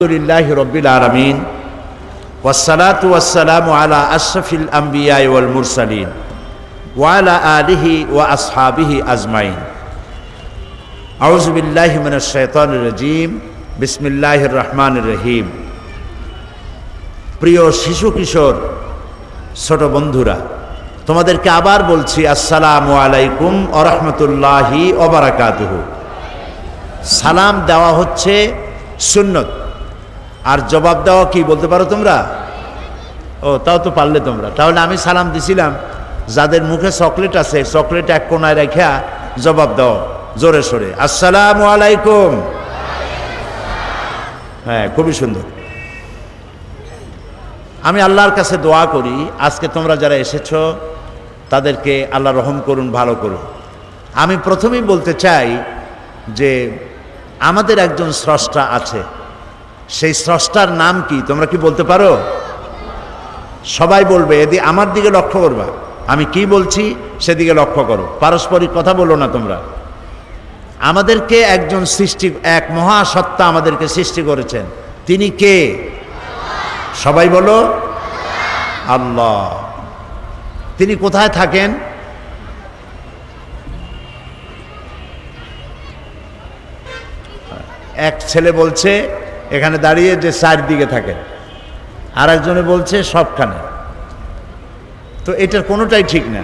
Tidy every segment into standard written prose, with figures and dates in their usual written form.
আলহামদুলিল্লাহি রাব্বিল আলামিন ওয়াসসালাতু ওয়াসসালামু আলা আশরাফিল আমবিয়া ওয়াল মুরসালিন ওয়া আলা আলিহি ওয়া আসহাবিহি আজমাইন। আউযু বিল্লাহি মিনাশ শাইতানির রাজীম। বিসমিল্লাহির রহমানির রহিম। প্রিয় শিশু কিশোর ছোট বন্ধুরা, তোমাদেরকে আবার বলছি আসসালামু আলাইকুম ওয়া রাহমাতুল্লাহি ওয়া বারাকাতুহু। সালাম দেওয়া হচ্ছে সুন্নত, আর জবাব দেওয়া কি বলতে পারো তোমরা? ও, তাও তো পারলে তোমরা। তাহলে আমি সালাম দিছিলাম, যাদের মুখে চকলেট আছে চকলেট এক কোনায় রেখা জবাব দাও জোরে সোরে, আসসালামু আলাইকুম। হ্যাঁ, খুবই সুন্দর। আমি আল্লাহর কাছে দোয়া করি আজকে তোমরা যারা এসেছ তাদেরকে আল্লাহ রহম করুন, ভালো করুন। আমি প্রথমেই বলতে চাই যে আমাদের একজন স্রষ্টা আছে। সেই স্রষ্টার নাম কি তোমরা কি বলতে পারো? সবাই বলবে, এদিকে আমার দিকে লক্ষ্য করবা, আমি কি বলছি সেদিকে লক্ষ্য করো, পারস্পরিক কথা বলো না তোমরা। আমাদেরকে একজন সৃষ্টি, এক মহাসত্তা আমাদেরকে সৃষ্টি করেছেন। তিনি কে? সবাই বলো, আল্লাহ। তিনি কোথায় থাকেন? এক ছেলে বলছে এখানে দাঁড়িয়ে যে চারদিকে থাকে, আর একজনে বলছে সবখানে। তো এটার কোনোটাই ঠিক না,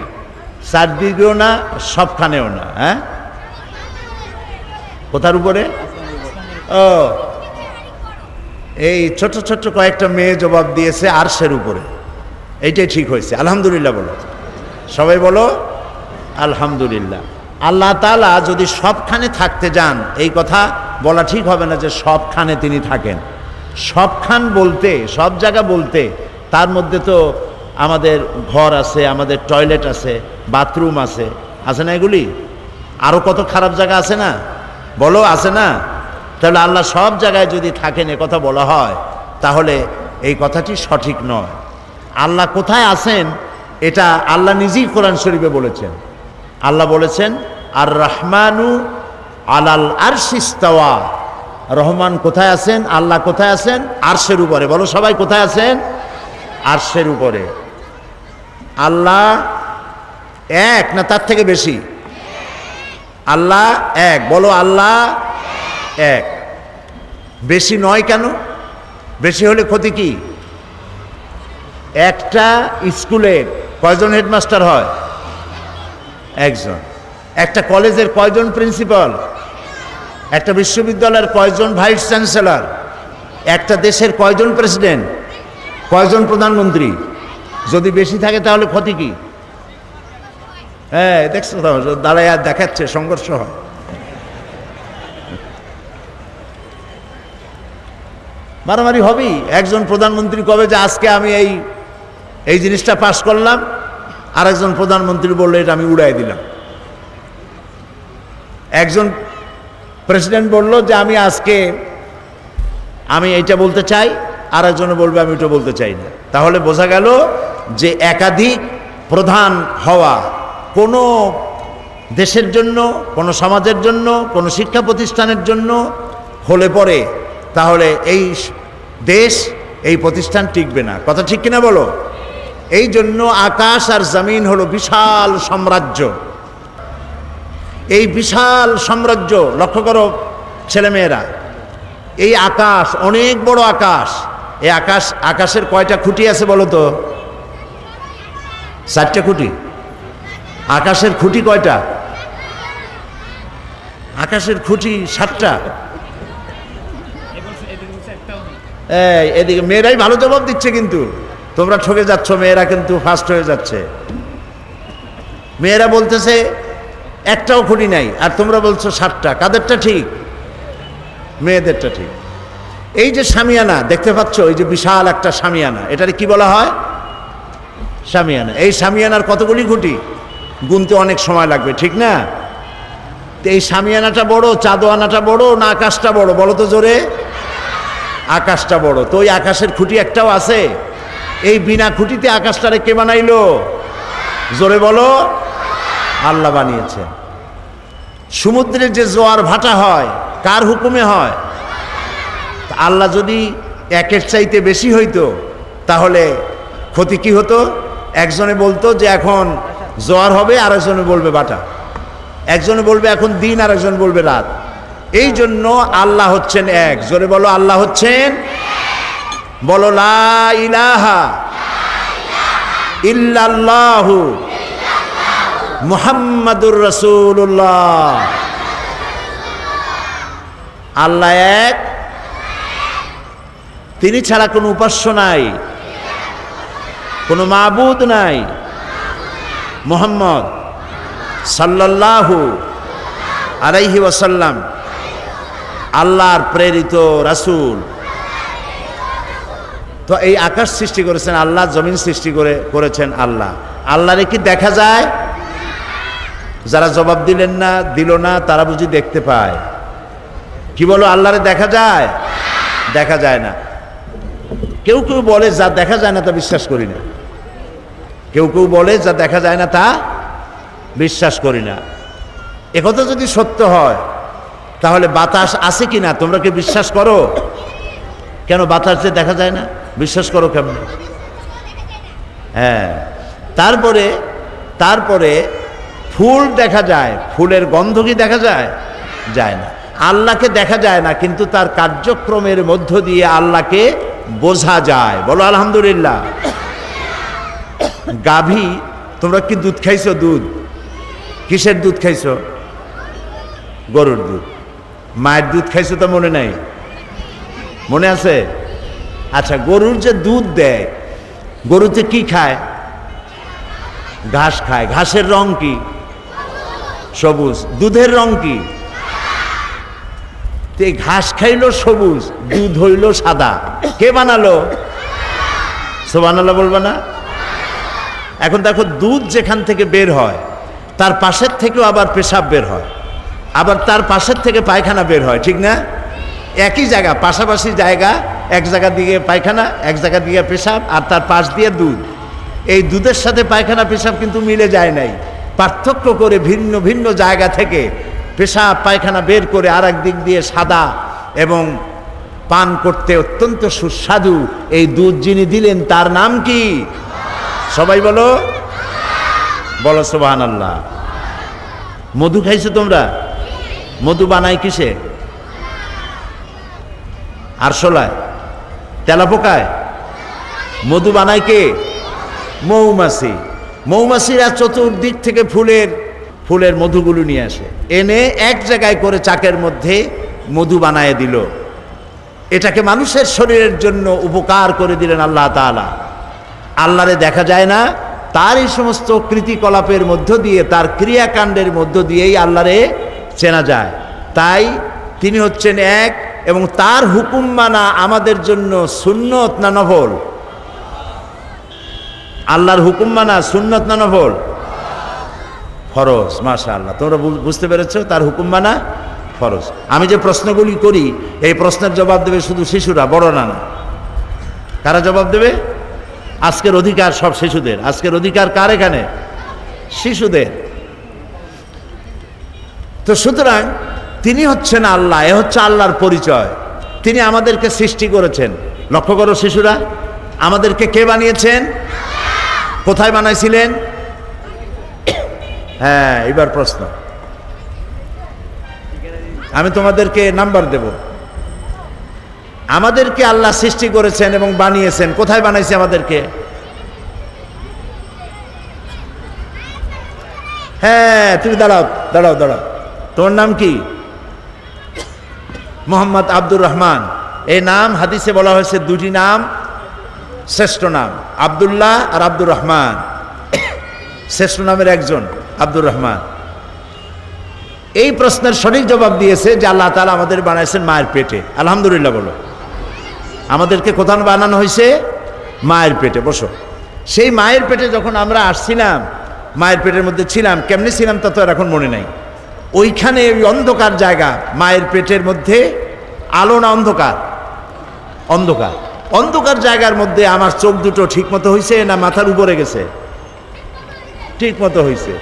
চারদিকেও না সবখানেও না। হ্যাঁ, কোথার উপরে? ও, এই ছোট ছোট কয়েকটা মেয়ে জবাব দিয়েছে আরশের উপরে। এইটাই ঠিক হয়েছে। আলহামদুলিল্লাহ বলো, সবাই বলো আলহামদুলিল্লাহ। আল্লাহ তাআলা যদি সবখানে থাকতে যান, এই কথা বলা ঠিক হবে না যে সবখানে তিনি থাকেন। সবখান বলতে, সব জায়গা বলতে, তার মধ্যে তো আমাদের ঘর আছে, আমাদের টয়লেট আছে, বাথরুম আছে, আছে না? এগুলি আরও কত খারাপ জায়গা আছে না? বলো, আছে না? তাহলে আল্লাহ সব জায়গায় যদি থাকেন এ কথা বলা হয়, তাহলে এই কথাটি সঠিক নয়। আল্লাহ কোথায় আছেন এটা আল্লাহ নিজেই কোরআন শরীফে বলেছেন। আল্লাহ বলেছেন, আর রহমানু আলাল আরশি ইস্তাওয়া। রহমান কোথায় আছেন? আল্লাহ কোথায় আছেন? আরশের উপরে। বলো সবাই, কোথায় আছেন? আরশের উপরে। আল্লাহ এক না তার থেকে বেশি? আল্লাহ এক। বলো আল্লাহ এক। বেশি নয় কেন? বেশি হলে ক্ষতি কি? একটা স্কুলে কয়জন হেডমাস্টার হয়? একজন। একটা কলেজের কয়জন প্রিন্সিপাল? একটা বিশ্ববিদ্যালয়ের কয়জন ভাইস চ্যান্সেলর? একটা দেশের কয়জন প্রেসিডেন্ট? কয়জন প্রধানমন্ত্রী? যদি বেশি থাকে তাহলে ক্ষতি কি? হ্যাঁ, দেখছো তো, দাঁড়ায় আর দেখাচ্ছে, সংঘর্ষ হয়। মারামারি হবেই। একজন প্রধানমন্ত্রী কবে যে আজকে আমি এই জিনিসটা পাশ করলাম, আর একজন প্রধানমন্ত্রী বললো এটা আমি উড়াই দিলাম। একজন প্রেসিডেন্ট বলল যে আমি এইটা বলতে চাই, আর একজনে বলবে আমি ওটা বলতে চাই না। তাহলে বোঝা গেল যে একাধিক প্রধান হওয়া কোনো দেশের জন্য, কোনো সমাজের জন্য, কোনো শিক্ষা প্রতিষ্ঠানের জন্য হলে পরে তাহলে এই দেশ, এই প্রতিষ্ঠান টিকবে না। কথা ঠিক কিনা বলো? এই জন্য আকাশ আর জমিন হলো বিশাল সাম্রাজ্য। এই বিশাল সাম্রাজ্য, লক্ষ্য করো ছেলেমেয়েরা, এই আকাশ অনেক বড় আকাশ। এই আকাশের কয়টা খুঁটি আছে বলো তো? 4টে খুঁটি। আকাশের খুঁটি কয়টা? আকাশের খুঁটি 7টা। এদিকে মেয়েরাই ভালো জবাব দিচ্ছে, কিন্তু তোমরা ঠকে যাচ্ছ। মেয়েরা কিন্তু ফার্স্ট হয়ে যাচ্ছে। মেয়েরা বলতেছে একটাও খুঁটি নাই, আর তোমরা বলছো 7টা। কাদেরটা ঠিক? মেয়েদেরটা ঠিক। এই যে শামিয়ানা দেখতে পাচ্ছ, এই যে বিশাল একটা শামিয়ানা, এটারে কি বলা হয়? শামিয়ানা। এই শামিয়ানার কতগুলি খুঁটি? গুনতে অনেক সময় লাগবে, ঠিক না? তো এই শামিয়ানাটা বড়, চাঁদোয়ানাটা বড় না আকাশটা বড়? বলো তো জোরে। আকাশটা বড়। তো ওই আকাশের খুঁটি একটাও আছে? এই বিনা খুঁটিতে আকাশটারে কে বানাইলো? জোরে বলো। আল্লাহ বানিয়েছে। সমুদ্রে যে জোয়ার ভাটা হয় কার হুকুমে হয়? আল্লাহ যদি একের চাইতে বেশি হইতো তাহলে ক্ষতি কি হতো? একজনে বলতো যে এখন জোয়ার হবে, আরেকজনে বলবে বাটা, একজনে বলবে এখন দিন, আরেকজন বলবে রাত। এই জন্য আল্লাহ হচ্ছেন এক। জোরে বলো, আল্লাহ হচ্ছেন, বলো লা ইলাহা ইল্লাল্লাহু মুহাম্মাদুর রাসূলুল্লাহ। আল্লাহ এক, তিনি ছাড়া কোনো উপাস্য নাই, কোনো মাবুদ নাই। মুহাম্মদ সাল্লাল্লাহু আলাইহি ওয়াসাল্লাম আল্লাহর প্রেরিত রাসূল। তো এই আকাশ সৃষ্টি করেছেন আল্লাহ, জমিন সৃষ্টি করেছেন আল্লাহ। আল্লাহরে কি দেখা যায়? যারা জবাব দিলেন না, দিল না, তারা বুঝি দেখতে পায়। কি বলো, আল্লাহরে দেখা যায়? দেখা যায় না। কেউ কেউ বলে যা দেখা যায় না তা বিশ্বাস করি না। কেউ কেউ বলে যা দেখা যায় না তা বিশ্বাস করি না। একথা যদি সত্য হয় তাহলে বাতাস আছে কি না তোমরা কি বিশ্বাস করো? কেন বাতাস যে দেখা যায় না বিশ্বাস করো কেমন? হ্যাঁ, তারপরে ফুল দেখা যায়, ফুলের গন্ধ কি দেখা যায়? যায় না। আল্লাহকে দেখা যায় না, কিন্তু তার কার্যক্রমের মধ্য দিয়ে আল্লাহকে বোঝা যায়। বলো আলহামদুলিল্লাহ। গাভী, তোমরা কি দুধ খাইছো? দুধ কিসের দুধ খাইছো? গরুর দুধ। মায়ের দুধ খাইছো তো মনে নাই? মনে আছে? আচ্ছা, গরুর যে দুধ দেয়, গরুতে কি খায়? ঘাস খায়। ঘাসের রং কি? সবুজ। দুধের রং কি? ঘাস খাইলো সবুজ, দুধ হইল সাদা। কে বানালো? সুবহানাল্লাহ বলবা না? এখন দেখো, দুধ যেখান থেকে বের হয় তার পাশের থেকেও আবার পেশাব বের হয়, আবার তার পাশের থেকে পায়খানা বের হয়, ঠিক না? একই জায়গা, পাশাপাশি জায়গা, এক জায়গা দিয়ে পায়খানা, এক জায়গা দিয়ে পেশাব, আর তার পাশ দিয়ে দুধ। এই দুধের সাথে পায়খানা পেশাব কিন্তু মিলে যায় নাই, পার্থক্য করে ভিন্ন ভিন্ন জায়গা থেকে পেশাব পায়খানা বের করে আর এক দিক দিয়ে সাদা এবং পান করতে অত্যন্ত সুস্বাদু এই দুধ যিনি দিলেন তার নাম কি? সবাই বলো, বলো সুবহানাল্লাহ। মধু খাইছো তোমরা? মধু বানায় কিসে? আরশোলায়, তেলাপোকায়। মধু বানায় কে? মৌমাছি। মৌমাছিরা চতুর্দিক থেকে ফুলের মধুগুলো নিয়ে আসে, এনে এক জায়গায় করে চাকের মধ্যে মধু বানায় দিল। এটাকে মানুষের শরীরের জন্য উপকার করে দিলেন আল্লাহ তাআলা। আল্লাহরে দেখা যায় না, তার এই সমস্ত কৃতিকলাপের মধ্য দিয়ে, তার ক্রিয়াকাণ্ডের মধ্য দিয়েই আল্লাহরে চেনা যায়। তাই তিনি হচ্ছেন এক, এবং তার হুকুম মানা আমাদের জন্য সুন্নত না নফল? আল্লাহর হুকুম মানা সুন্নত না নফল? ফরজ। মাশাআল্লাহ, তোমরা বুঝতে পেরেছো, তার হুকুম মানা ফরজ। আমি যে প্রশ্নগুলি করি এই প্রশ্নের জবাব দেবে শুধু শিশুরা, বড়রা না। কারা জবাব দেবে? আজকের অধিকার সব শিশুদের। আজকের অধিকার কার এখানে? শিশুদের। তো সুতরাং তিনি হচ্ছেন আল্লাহ, এ হচ্ছে আল্লাহর পরিচয়। তিনি আমাদেরকে সৃষ্টি করেছেন। লক্ষ্য করো শিশুরা, আমাদেরকে কে বানিয়েছেন? কোথায় বানাইছিলেন? হ্যাঁ, এবার প্রশ্ন আমি তোমাদেরকে নাম্বার দেব। আমাদেরকে আল্লাহ সৃষ্টি করেছেন এবং বানিয়েছেন। কোথায় বানাইছে আমাদেরকে? হ্যাঁ, তুমি দাঁড়াও দাঁড়াও দাঁড়াও। তোমার নাম কি? মোহাম্মদ আব্দুর রহমান। এই নাম হাদিসে বলা হয়েছে দুটি নাম শ্রেষ্ঠ নাম, আব্দুল্লাহ আর আব্দুর রহমান। শ্রেষ্ঠ নামের একজন আব্দুর রহমান। এই প্রশ্নের সঠিক জবাব দিয়েছে যে আল্লাহ তাআলা আমাদের বানাইছেন মায়ের পেটে। আলহামদুলিল্লাহ বলো। আমাদেরকে কোথায় বানানো হয়েছে? মায়ের পেটে। বসো। সেই মায়ের পেটে যখন আমরা আসছিলাম, মায়ের পেটের মধ্যে ছিলাম, কেমনে ছিলাম তা তো আর এখন মনে নাই। ওইখানে ওই অন্ধকার জায়গা, মায়ের পেটের মধ্যে আলো না অন্ধকার? অন্ধকার। অন্ধকার জায়গার মধ্যে আমার চোখ দুটো ঠিক মতো হয়েছে না মাথার উপরে গেছে? ঠিক মতো হয়েছে।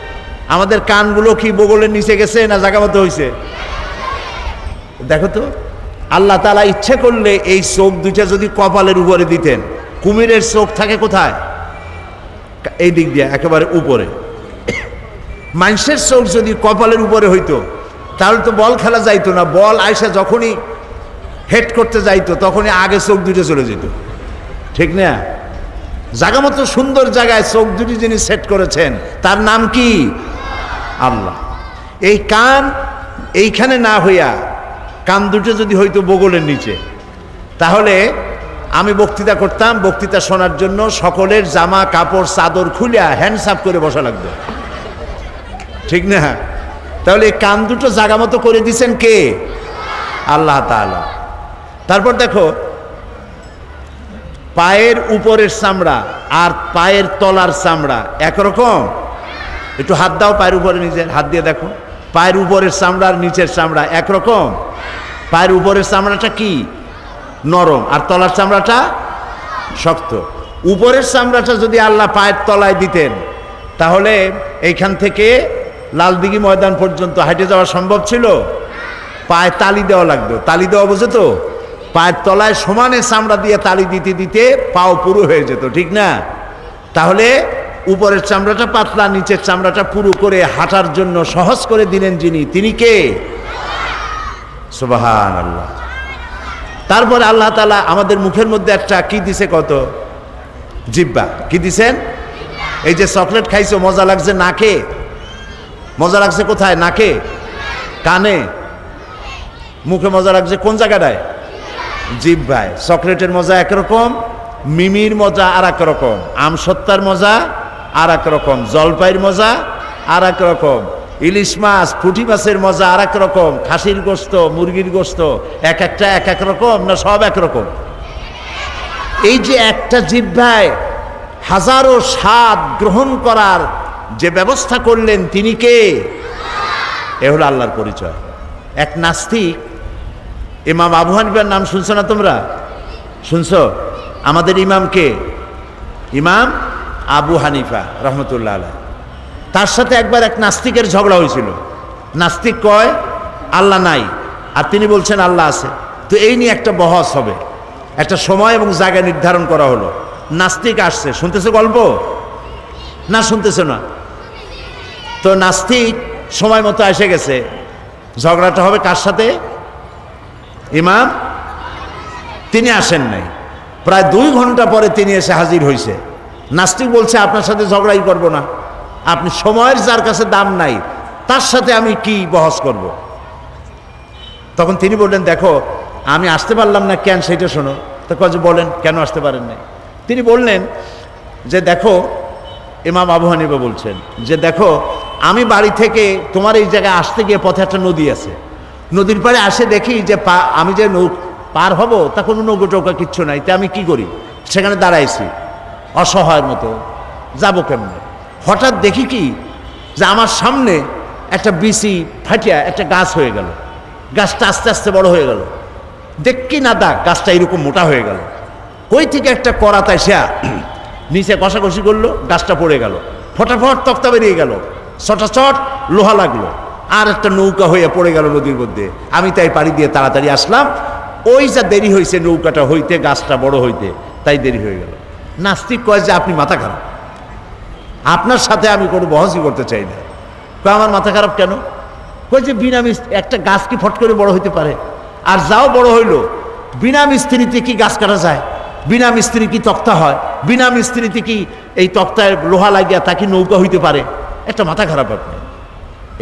আমাদের কানগুলো কি বগলের নিচে গেছে না জায়গা মতো হয়েছে? দেখো তো, আল্লাহ তাআলা ইচ্ছে করলে এই চোখ দুইটা যদি কপালের উপরে দিতেন, কুমিরের চোখ থাকে কোথায়? এই দিক দিয়ে একেবারে উপরে। মানুষের চোখ যদি কপালের উপরে হইতো তাহলে তো বল খেলা যাইতো না। বল আইসা যখনই হেড করতে যাইতো তখনই আগে চোখ দুটো চলে যেত, ঠিক না? জায়গা মতো সুন্দর জায়গায় চোখ দুটি যিনি সেট করেছেন তার নাম কি? আল্লাহ। এই কান এইখানে না হইয়া কান দুটো যদি হইতো বগলের নিচে, তাহলে আমি বক্তৃতা করতাম, বক্তৃতা শোনার জন্য সকলের জামা কাপড় চাদর খুলিয়া হ্যান্ডস আপ করে বসা লাগবে, ঠিক না? তাহলে এই কান দুটো জায়গা মতো করে দিছেন কে? আল্লাহ তাআলা। তারপর দেখো, পায়ের উপরের চামড়া আর পায়ের তলার চামড়া একরকম? একটু হাত দাও পায়ের উপরে, নিজের হাত দিয়ে দেখো, পায়ের উপরের চামড়া আর নিচের চামড়া একরকম? পায়ের উপরের চামড়াটা কি? নরম, আর তলার চামড়াটা শক্ত। উপরের চামড়াটা যদি আল্লাহ পায়ের তলায় দিতেন তাহলে এইখান থেকে লালদিঘি ময়দান পর্যন্ত হাঁটে যাওয়া সম্ভব ছিল? পায়ে তালি দেওয়া লাগতো। তালি দেওয়া বোঝো তো? পায়ের তলায় সমানে চামড়া দিয়ে তালি দিতে দিতে পাও পুরো হয়ে যেত, ঠিক না? তাহলে উপরের চামড়াটা পাতলা, নিচের চামড়াটা পুরো করে হাঁটার জন্য সহজ করে দিলেন যিনি, তিনি কে? সুবহানাল্লাহ। তারপরে আল্লাহ তাআলা আমাদের মুখের মধ্যে একটা কি দিছে? কত? জিহ্বা। কি দিছেন? এই যে চকলেট খাইছো, মজা লাগছে নাকে? মজা লাগছে কোথায়? নাকে, কানে, মুখে মজা লাগছে কোন জায়গাটায়? জিহ্বায়। চকলেটের মজা একরকম, মিমির মজা আর এক রকম, আমসত্তার মজা আর এক রকম, জলপাইয়ের মজা আর এক রকম, ইলিশ মাছ পুঁটি মাছের মজা আর এক রকম, খাসির গোস্ত মুরগির গোস্ত এক একটা এক এক রকম, না সব একরকম? এই যে একটা জিহ্বায় হাজারো স্বাদ গ্রহণ করার যে ব্যবস্থা করলেন তিনি কে? এ হলো আল্লাহর পরিচয়। এক নাস্তিক, ইমাম আবু হানিফার নাম শুনছো না তোমরা? শুনছো? আমাদের ইমাম কে? ইমাম আবু হানিফা রহমতুল্লাহ আলাইহি। তার সাথে একবার এক নাস্তিকের ঝগড়া হয়েছিল। নাস্তিক কয় আল্লাহ নাই, আর তিনি বলছেন আল্লাহ আছে। তো এই নিয়ে একটা বহস হবে, একটা সময় এবং জায়গা নির্ধারণ করা হলো। নাস্তিক আসছে, শুনতেছে গল্প না? শুনতেছে না? তো নাস্তিক সময় মতো এসে গেছে। ঝগড়াটা হবে কার সাথে? ইমাম। তিনি আসেন নাই। প্রায় 2 ঘন্টা পরে তিনি এসে হাজির হয়েছে। নাস্তিক বলছে আপনার সাথে ঝগড়াই করব না, আপনি সময়ের যার কাছে দাম নাই তার সাথে আমি কি বহস করব? তখন তিনি বললেন দেখো আমি আসতে পারলাম না কেন সেটা শোনো। তো কাজে বলেন কেন আসতে পারেন নাই? তিনি বললেন যে দেখো, ইমাম আবু হানিফা বলছেন যে দেখো, আমি বাড়ি থেকে তোমার এই জায়গায় আসতে গিয়ে পথে একটা নদী আছে, নদীর পাড়ে আসে দেখি যে আমি যে পার হব তা কোনো নৌকো টৌকা কিচ্ছু নাই। তা আমি কি করি? সেখানে দাঁড়াইছি অসহায়ের মতো, যাবো কেমনে? হঠাৎ দেখি কি যে আমার সামনে একটা বিচি ফাটিয়া একটা গাছ হয়ে গেল। গাছটা আস্তে আস্তে বড় হয়ে গেল, দেখি না দাগ গাছটা এরকম মোটা হয়ে গেল। কই থেকে একটা করাত এসে নিচে কষাকষি করলো, গাছটা পড়ে গেল, ফটাফট তক্তা বেরিয়ে গেল, চটাচট লোহা লাগলো, আর একটা নৌকা হয়ে পড়ে গেল নদীর মধ্যে। আমি তাই পাড়ি দিয়ে তাড়াতাড়ি আসলাম। ওই যা দেরি হয়েছে নৌকাটা হইতে, গাছটা বড় হইতে, তাই দেরি হয়ে গেল। নাস্তিক কয় যে আপনি মাথা খারাপ, আপনার সাথে আমি কোনো বহসই করতে চাই না। কয় আমার মাথা খারাপ কেন? কয় যে বিনা মিস্ত্রি একটা গাছ কি ফট করে বড় হইতে পারে? আর যাও বড় হইলো, বিনা মিস্ত্রিতে কি গাছ কাটা যায়? বিনা মিস্ত্রি কি তক্তা হয়? বিনা মিস্ত্রিতে কি এই তক্তায় লোহা লাগিয়া তা কি নৌকা হইতে পারে? একটা মাথা খারাপ আপনি।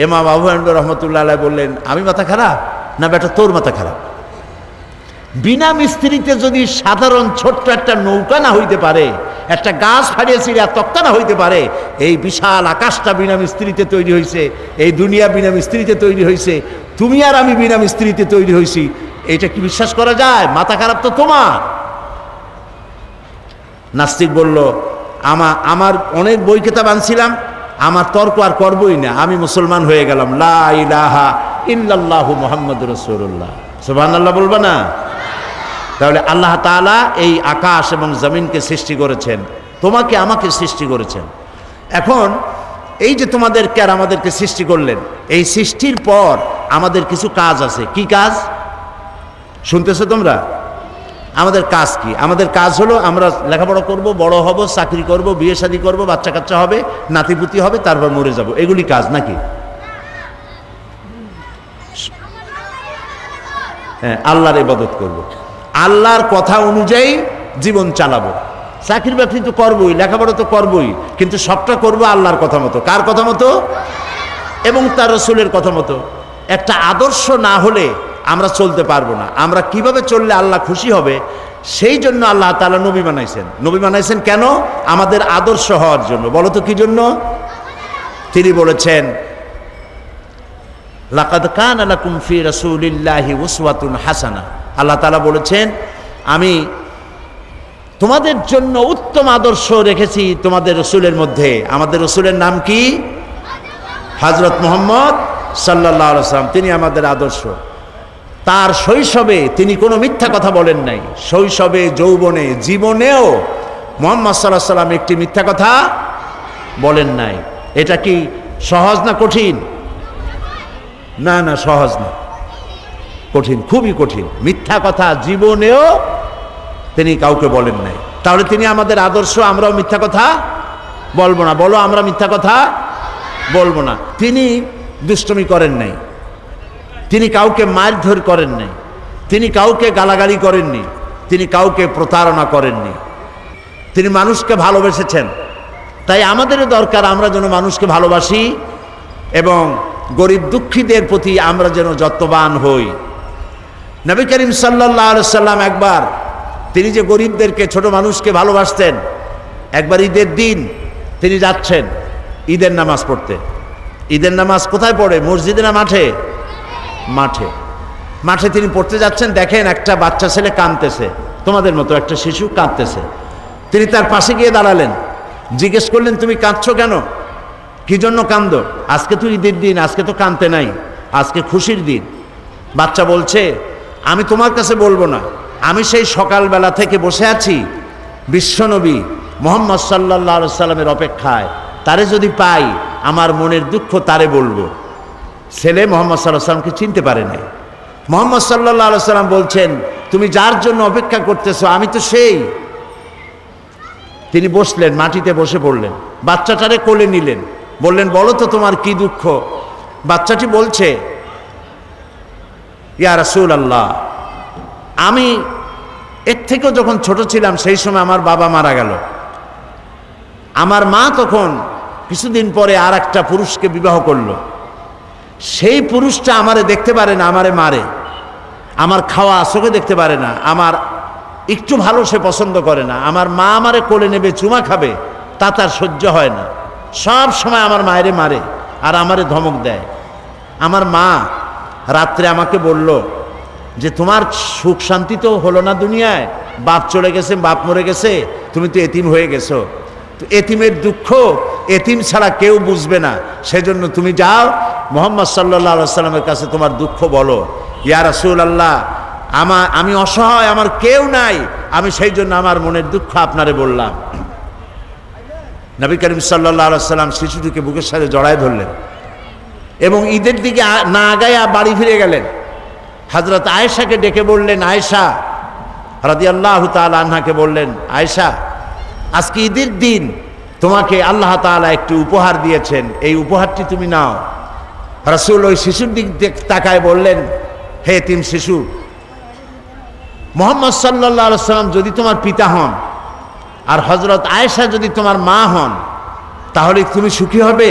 ইমাম আবু হানিফা রহমতুল্লাহ আলাইহি বললেন আমি মাথা খারাপ না বেটা তোর মাথা খারাপ? বিনা মিস্ত্রিতে যদি সাধারণ ছোট্ট একটা নৌকা না হইতে পারে, একটা গাছ ফাড়িয়ে ছিঁড়া তক্তা না হইতে পারে, এই বিশাল আকাশটা বিনা মিস্ত্রিতে তৈরি হয়েছে, এই দুনিয়া বিনা মিস্ত্রিতে তৈরি হয়েছে, তুমি আর আমি বিনা মিস্ত্রিতে তৈরি হয়েছি, এটা কি বিশ্বাস করা যায়? মাথা খারাপ তো তোমার। নাস্তিক বলল আমার অনেক বই কিতাব আনছিলাম, আমার তর্ক আর করবই না, আমি মুসলমান হয়ে গেলাম, লা ইলাহা ইল্লাল্লাহু মুহাম্মাদুর রাসূলুল্লাহ। সুবহানাল্লাহ বলবা না? তাহলে আল্লাহ তাআলা এই আকাশ এবং জমিনকে সৃষ্টি করেছেন, তোমাকে আমাকে সৃষ্টি করেছেন। এখন এই যে তোমাদেরকে আর আমাদেরকে সৃষ্টি করলেন, এই সৃষ্টির পর আমাদের কিছু কাজ আছে। কি কাজ? শুনতেছো তোমরা? আমাদের কাজ কি? আমাদের কাজ হলো আমরা লেখাপড়া করব, বড় হব, চাকরি করব, বিয়ে শাদী করব, বাচ্চা কাচ্চা হবে, নাতিপুতি হবে, তারপর মরে যাব, এগুলি কাজ নাকি? হ্যাঁ, আল্লাহর ইবাদত করব, আল্লাহর কথা অনুযায়ী জীবন চালাবো। চাকরি বাকরি তো করবই, লেখাপড়া তো করবই, কিন্তু সবটা করব আল্লাহর কথা মতো। কার কথা মতো? এবং তার রাসূলের কথা মতো। একটা আদর্শ না হলে আমরা চলতে পারবো না। আমরা কিভাবে চললে আল্লাহ খুশি হবে, সেই জন্য আল্লাহ তাআলা নবী বানাইছেন। নবী বানাইছেন কেন? আমাদের আদর্শ হওয়ার জন্য। বলো তো কি জন্য? তিনি বলেছেন, লাকাদ কানা লাকুম ফি রাসূলিল্লাহি উসওয়াতুন হাসানাহ। আল্লাহ তাআলা বলেছেন, আমি তোমাদের জন্য উত্তম আদর্শ রেখেছি তোমাদের রাসূলের মধ্যে। আমাদের রাসূলের নাম কি? হযরত মুহাম্মদ সাল্লাল্লাহু আলাইহি ওয়াসাল্লাম। তিনি আমাদের আদর্শ। তার শৈশবে তিনি কোনো মিথ্যা কথা বলেন নাই। শৈশবে, যৌবনে, জীবনেও মুহাম্মদ সাল্লাল্লাহু আলাইহি ওয়াসাল্লাম একটি মিথ্যা কথা বলেন নাই। এটা কি সহজ না কঠিন? না না, সহজ না, কঠিন, খুবই কঠিন। মিথ্যা কথা জীবনেও তিনি কাউকে বলেন নাই। তাহলে তিনি আমাদের আদর্শ, আমরাও মিথ্যা কথা বলবো না। বলো, আমরা মিথ্যা কথা বলবো না। তিনি দুষ্টমি করেন নাই, তিনি কাউকে মারধর করেন নাই, তিনি কাউকে গালাগালি করেননি, তিনি কাউকে প্রতারণা করেননি। তিনি মানুষকে ভালোবেসেছেন। তাই আমাদেরও দরকার আমরা যেন মানুষকে ভালোবাসি এবং গরিব দুঃখীদের প্রতি আমরা যেন যত্নবান হই। নবী করিম সাল্লাল্লাহু আলাইহি সাল্লাম একবার, তিনি যে গরিবদেরকে, ছোট মানুষকে ভালোবাসতেন, একবার ঈদের দিন তিনি যাচ্ছেন ঈদের নামাজ পড়তে। ঈদের নামাজ কোথায় পড়ে? মসজিদে না মাঠে? মাঠে। মাঠে তিনি পড়তে যাচ্ছেন, দেখেন একটা বাচ্চা ছেলে কাঁদতেছে, তোমাদের মতো একটা শিশু কাঁদতেছে। তিনি তার পাশে গিয়ে দাঁড়ালেন, জিজ্ঞেস করলেন, তুমি কাঁদছো কেন? কি জন্য কাঁদো? আজকে তো ঈদের দিন, আজকে তো কাঁদতে নাই, আজকে খুশির দিন। বাচ্চা বলছে, আমি তোমার কাছে বলবো না, আমি সেই সকালবেলা থেকে বসে আছি বিশ্বনবী মুহাম্মদ সাল্লাল্লাহু আলাইহি সাল্লামের অপেক্ষায়, তারে যদি পাই আমার মনের দুঃখ তারে বলবো। ছেলে মুহাম্মদ সাল্লাল্লাহু আলাইহি সাল্লামকে চিনতে পারে নাই। মুহাম্মদ সাল্লাল্লাহু আলাইহি সাল্লাম বলছেন, তুমি যার জন্য অপেক্ষা করতেছো আমি তো সেই। তিনি বসলেন, মাটিতে বসে পড়লেন, বাচ্চাটারে কোলে নিলেন, বললেন, বলো তো তোমার কি দুঃখ? বাচ্চাটি বলছে, ইয়া রাসূলুল্লাহ, আমি এর থেকেও যখন ছোট ছিলাম সেই সময় আমার বাবা মারা গেল। আমার মা তখন কিছুদিন পরে আর একটা পুরুষকে বিবাহ করলো। সেই পুরুষটা আমারে দেখতে পারে না, আমারে মারে, আমার খাওয়া চোখে দেখতে পারে না, আমার একটু ভালো সে পছন্দ করে না। আমার মা আমারে কোলে নেবে, চুমা খাবে, তা তার সহ্য হয় না। সব সময় আমার মায়েরে মারে আর আমারে ধমক দেয়। আমার মা রাত্রে আমাকে বলল যে তোমার সুখ শান্তি তো হলো না দুনিয়ায়, বাপ চলে গেছে, বাপ মরে গেছে, তুমি তো এতিম হয়ে গেছো। তো এতিমের দুঃখ এতিম ছাড়া কেউ বুঝবে না, সেজন্য তুমি যাও মুহাম্মদ সাল্লাল্লাহু আলাইহি সাল্লামের কাছে তোমার দুঃখ বলো। ইয়া রাসূলুল্লাহ, আমি অসহায়, আমার কেউ নাই, আমি সেই জন্য আমার মনের দুঃখ আপনারে বললাম। নবী করিম সাল্লাল্লাহু আলাইহি সাল্লাম শিশুটিকে বুকের সাথে জড়ায় ধরলেন এবং ঈদের দিকে না আগায়া বাড়ি ফিরে গেলেন। হযরত আয়েশাকে ডেকে বললেন, আয়েশা রাদিয়াল্লাহু তাআলা আনহাকে বললেন, আয়েশা, আজকে ঈদের দিন, তোমাকে আল্লাহ তাআলা একটি উপহার দিয়েছেন, এই উপহারটি তুমি নাও। রাসূল ওই শিশুর দিক তাকায় বললেন, হে এতিম শিশু, মুহাম্মদ সাল্লাল্লাহু আলাইহি সাল্লাম যদি তোমার পিতা হন আর হযরত আয়েশা যদি তোমার মা হন, তাহলে তুমি সুখী হবে?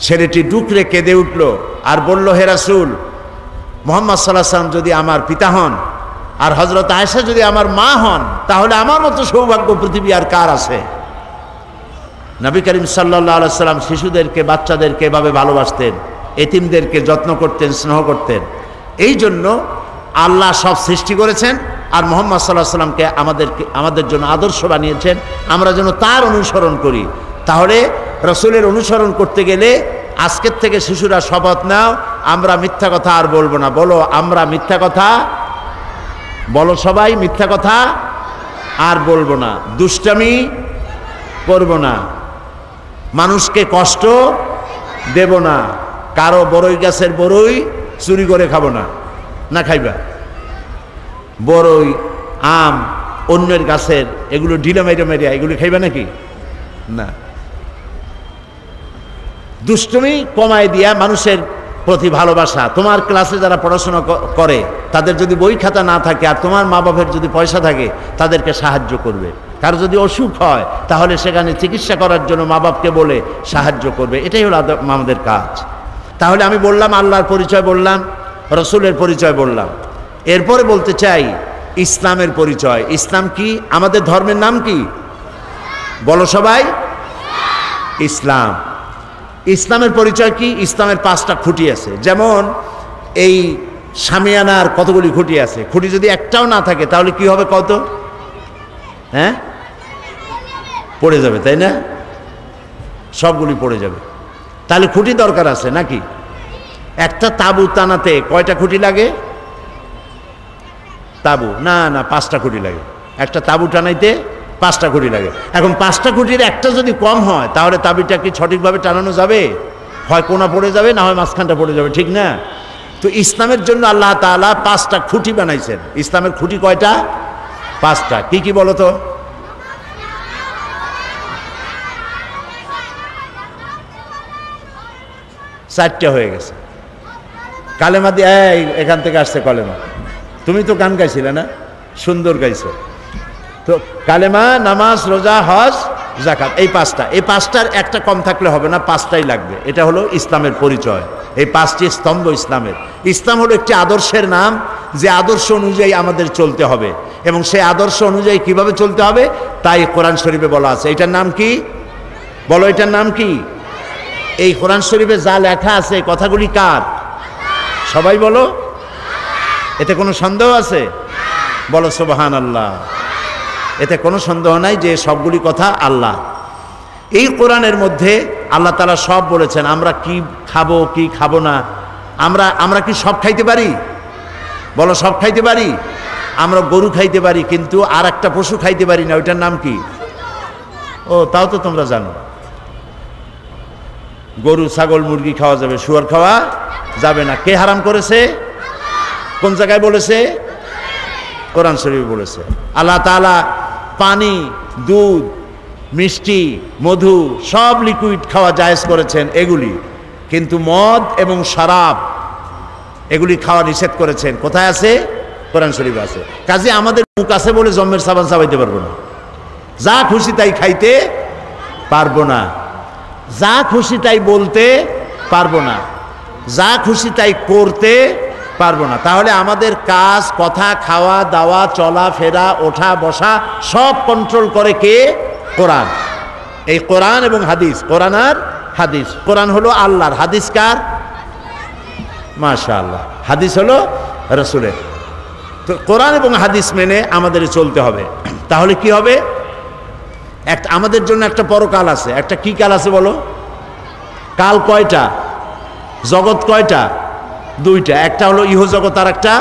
ছেলেটি ডুকরে কেঁদে উঠল আর বলল, হে রাসূল, মুহাম্মদ সাল্লাল্লাহু আলাইহি সাল্লাম যদি আমার পিতা হন আর হযরত আয়েশা যদি আমার মা হন, তাহলে আমার মতো সৌভাগ্য পৃথিবী আর কার আছে? নবী করিম সাল্লাল্লাহু আলাইহি সাল্লাম শিশুদেরকে, বাচ্চাদেরকে এভাবে ভালোবাসতেন, এতিমদেরকে যত্ন করতেন, স্নেহ করতেন। এই জন্য আল্লাহ সব সৃষ্টি করেছেন আর মুহাম্মদ সাল্লাল্লাহু আলাইহি সাল্লামকে আমাদের জন্য আদর্শ বানিয়েছেন, আমরা যেন তার অনুসরণ করি। তাহলে রাসূলের অনুসরণ করতে গেলে আজকের থেকে শিশুরা শপথ নাও, আমরা মিথ্যা কথা আর বলবো না। বলো, আমরা মিথ্যা কথা, বলো সবাই, মিথ্যা কথা আর বলবো না, দুষ্টামি করব না, মানুষকে কষ্ট দেব না, কারো বড়ই গাছের বড়ই চুরি করে খাবো না। না খাইবা? বড়ই, আম, অন্যের গাছের এগুলো ঢিলা মেরে মেরে এগুলো খাইবে নাকি? না। দুষ্টুমি কমায় দিয়া মানুষের প্রতি ভালোবাসা। তোমার ক্লাসে যারা পড়াশোনা করে তাদের যদি বই খাতা না থাকে আর তোমার মা বাবার যদি পয়সা থাকে তাদেরকে সাহায্য করবে। কারো যদি অসুখ হয় তাহলে সেখানে চিকিৎসা করার জন্য মা বাপকে বলে সাহায্য করবে। এটাই হলো আমাদের কাজ। তাহলে আমি বললাম আল্লাহর পরিচয় বললাম, রসুলের পরিচয় বললাম, এরপরে বলতে চাই ইসলামের পরিচয়। ইসলাম কি? আমাদের ধর্মের নাম কি? বলো সবাই, ইসলাম। ইসলামের পরিচয় কি? ইসলামের 5টা খুঁটি আছে। যেমন এই শামিয়ানার কতগুলি খুঁটি আছে, খুঁটি যদি একটাও না থাকে তাহলে কি হবে কত? হ্যাঁ, পড়ে যাবে, তাই না? সবগুলি পড়ে যাবে। তাহলে খুঁটি দরকার আছে নাকি? একটা তাবু টানাতে কয়টা খুঁটি লাগে? তাবু না না 5টা খুঁটি লাগে। একটা তাবু টানাইতে 5টা খুঁটি লাগে। এখন 5টা খুঁটির একটা যদি কম হয় তাহলে তাবিটা কি সঠিকভাবে টানানো যাবে? হয় কোনা পড়ে যাবে, না হয় মাঝখানটা পড়ে যাবে, ঠিক না? তো ইসলামের জন্য আল্লাহ তাআলা 5টা খুঁটি বানাইছেন। ইসলামের খুঁটি কয়টা? 5টা। কি কি বলো তো? চারটে হয়ে গেছে। কালেমা দিয়ে এখান থেকে আসছে কলেমা। তুমি তো গান গাইছিলে না? সুন্দর গাইছো তো। কালেমা, নামাজ, রোজা, হজ, যাকাত, এই 5টা। এই 5টার একটা কম থাকলে হবে না, 5টাই লাগবে। এটা হলো ইসলামের পরিচয়। এই 5টি স্তম্ভ ইসলামের। ইসলাম হলো একটি আদর্শের নাম, যে আদর্শ অনুযায়ী আমাদের চলতে হবে এবং সেই আদর্শ অনুযায়ী কিভাবে চলতে হবে তাই কোরআন শরীফে বলা আছে। এটার নাম কি? বলো, এটার নাম কি? এই কোরআন শরীফে যা লেখা আছে কথাগুলি কার? সবাই বলো। এতে কোনো সন্দেহ আছে? বলো সুবহানাল্লাহ। এতে কোনো সন্দেহ নাই যে সবগুলি কথা আল্লাহ। এই কোরআনের মধ্যে আল্লাহ তাআলা সব বলেছেন। আমরা কি খাবো কি খাবো না, আমরা কি সব খাইতে পারি? বলো, সব খাইতে পারি? আমরা গরু খাইতে পারি কিন্তু আর একটা পশু খাইতে পারি না। ওইটার নাম কি? ও, তাও তো তোমরা জানো। গরু, ছাগল, মুরগি খাওয়া যাবে, শুয়োর খাওয়া যাবে না। কে হারাম করেছে? কোন জায়গায় বলেছে? কোরআন শরীফে বলেছে। আল্লাহ তাআলা পানি, দুধ, মিষ্টি, মধু সব লিকুইড খাওয়া জায়েজ করেছেন এগুলি, কিন্তু মদ এবং শরাব এগুলি খাওয়া নিষেধ করেছেন। কোথায় আছে? কোরআন শরীফে আছে। কাজে আমাদের মুখ আছে বলে জম্মের সাবান চাবাইতে পারবো না, যা খুশি তাই খাইতে পারবো না, যা খুশি তাই বলতে পারবো না, যা খুশি তাই করতে পারবো না। তাহলে আমাদের কাজ, কথা, খাওয়া দাওয়া, চলা ফেরা, ওঠা বসা সব কন্ট্রোল করে কে? কোরআন। এই কোরআন এবং হাদিস। কোরআন আর হাদিস। কোরআন হলো আল্লাহর, হাদিস কার? মাশাআল্লাহ। হাদিস হলো রাসূলের। তো কোরআন এবং হাদিস মেনে আমাদের চলতে হবে। তাহলে কি হবে? একটা আমাদের জন্য একটা পরকাল আছে। একটা কি কাল আছে বলো? কাল কয়টা? জগৎ কয়টা? 2টা। একটা হলো ইহজগৎ আর একটা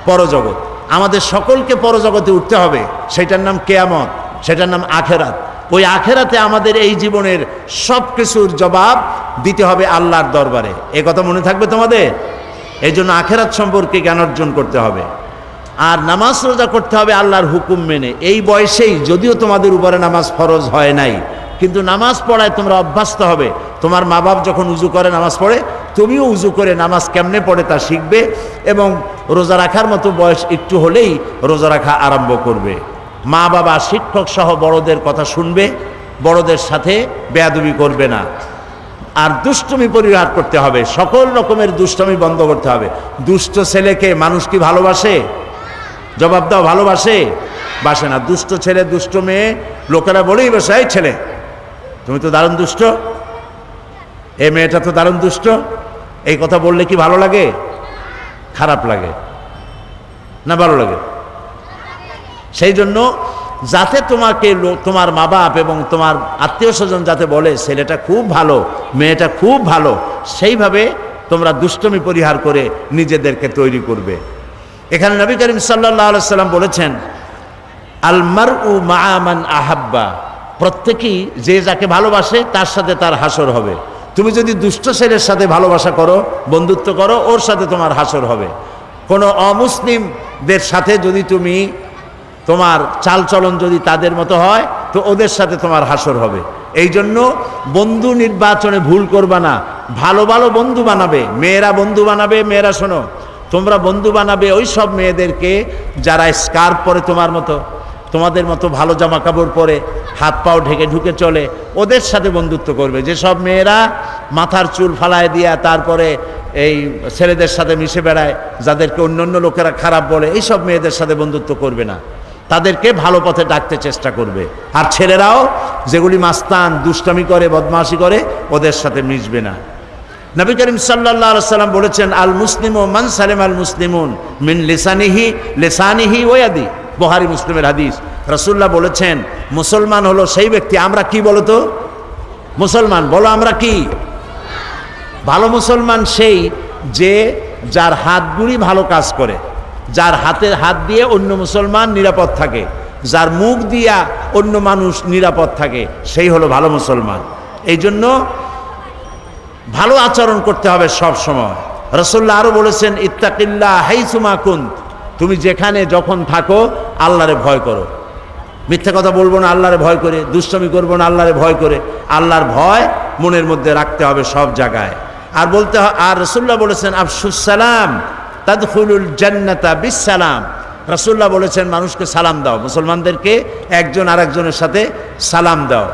পরজগৎ। আমাদের সকলকে পরজগতে উঠতে হবে। সেটার নাম কিয়ামত, সেটার নাম আখেরাত। ওই আখেরাতে আমাদের এই জীবনের সব কিছুর জবাব দিতে হবে আল্লাহর দরবারে। এ কথা মনে থাকবে তোমাদের? এই জন্য আখেরাত সম্পর্কে জ্ঞান অর্জন করতে হবে। আর নামাজ রোজা করতে হবে আল্লাহর হুকুম মেনে। এই বয়সেই, যদিও তোমাদের উপরে নামাজ ফরজ হয় নাই, কিন্তু নামাজ পড়ায় তোমরা অভ্যস্ত হবে। তোমার মা বাপ যখন উজু করে নামাজ পড়ে, তুমিও উজু করে নামাজ কেমনে পড়ে তা শিখবে এবং রোজা রাখার মতো বয়স একটু হলেই রোজা রাখা আরম্ভ করবে। মা বাবা, শিক্ষক সহ বড়দের কথা শুনবে, বড়দের সাথে বেয়াদবি করবে না। আর দুষ্টুমি পরিহার করতে হবে। সকল রকমের দুষ্টুমি বন্ধ করতে হবে। দুষ্ট ছেলেকে মানুষ কি ভালোবাসে? জবাব দাও, ভালোবাসে? বাসে না। দুষ্ট ছেলে, দুষ্ট মেয়ে লোকেরা বলেই বসে, এই ছেলে তুমি তো দারুণ দুষ্ট, এ মেয়েটা তো দারুণ দুষ্ট। এই কথা বললে কি ভালো লাগে? খারাপ লাগে না ভালো লাগে? সেই জন্য যাতে তোমাকে তোমার মা বাপ এবং তোমার আত্মীয় স্বজন যাতে বলে ছেলেটা খুব ভালো, মেয়েটা খুব ভালো, সেইভাবে তোমরা দুষ্টমি পরিহার করে নিজেদেরকে তৈরি করবে। এখানে নবী করিম সাল্লাল্লাহু আলাইহি সাল্লাম বলেছেন, আল মারউ মা'a মান আহাব্বা, প্রত্যেকেই যে যাকে ভালোবাসে তার সাথে তার হাসর হবে। তুমি যদি দুষ্ট ছেলের সাথে ভালোবাসা করো, বন্ধুত্ব করো, ওর সাথে তোমার হাসর হবে। কোনো অমুসলিম মেয়েদের সাথে যদি তুমি তোমার চালচলন যদি তাদের মতো হয় তো ওদের সাথে তোমার হাসর হবে। এই জন্য বন্ধু নির্বাচনে ভুল করবা না, ভালো ভালো বন্ধু বানাবে। মেয়েরা বন্ধু বানাবে, মেয়েরা শোনো, তোমরা বন্ধু বানাবে ওই সব মেয়েদেরকে যারা স্কার্ফ পরে তোমাদের মতো ভালো জামা কাপড় পরে হাত পাও ঢেকে ঢুকে চলে, ওদের সাথে বন্ধুত্ব করবে। যেসব মেয়েরা মাথার চুল ফালায় দিয়া তারপরে এই ছেলেদের সাথে মিশে বেড়ায়, যাদেরকে অন্যান্য লোকেরা খারাপ বলে, এইসব মেয়েদের সাথে বন্ধুত্ব করবে না, তাদেরকে ভালো পথে ডাকতে চেষ্টা করবে। আর ছেলেরাও যেগুলি মাস্তান দুষ্টামি করে বদমাশি করে ওদের সাথে মিশবে না। নবী করিম সাল্লাল্লাহু আলাইহি সাল্লাম বলেছেন, আল মুসলিমু মান সালিম আল মুসলিমুন মিন লিসানিহি ওয়া ইয়াদি, বুখারী মুসলিমের হাদিস। রাসূলুল্লাহ বলেছেন, মুসলমান হলো সেই ব্যক্তি, আমরা কি বলো তো মুসলমান, বলো আমরা কি? ভালো মুসলমান সেই যে যার হাতগুলি ভালো কাজ করে, যার হাত দিয়ে অন্য মুসলমান নিরাপদ থাকে, যার মুখ দিয়া অন্য মানুষ নিরাপদ থাকে, সেই হলো ভালো মুসলমান। এই জন্য ভালো আচরণ করতে হবে সব সময়। রাসূলুল্লাহ আরো বলেছেন, ইত্তাকিল্লাহ হাইসুমা কুন্ত, তুমি যেখানে যখন থাকো আল্লাহরে ভয় করো। মিথ্যা কথা বলবো না আল্লাহরে ভয় করে, দুষ্টমি করবো না আল্লাহরে ভয় করে, আল্লাহর ভয় মনের মধ্যে রাখতে হবে সব জায়গায়। আর আর রাসূলুল্লাহ বলেছেন, আফশুস সালাম তাদখুলুল জান্নাতা বিসসালাম। রাসূলুল্লাহ বলেছেন, মানুষকে সালাম দাও, মুসলমানদেরকে একজন আরেকজনের সাথে সালাম দাও।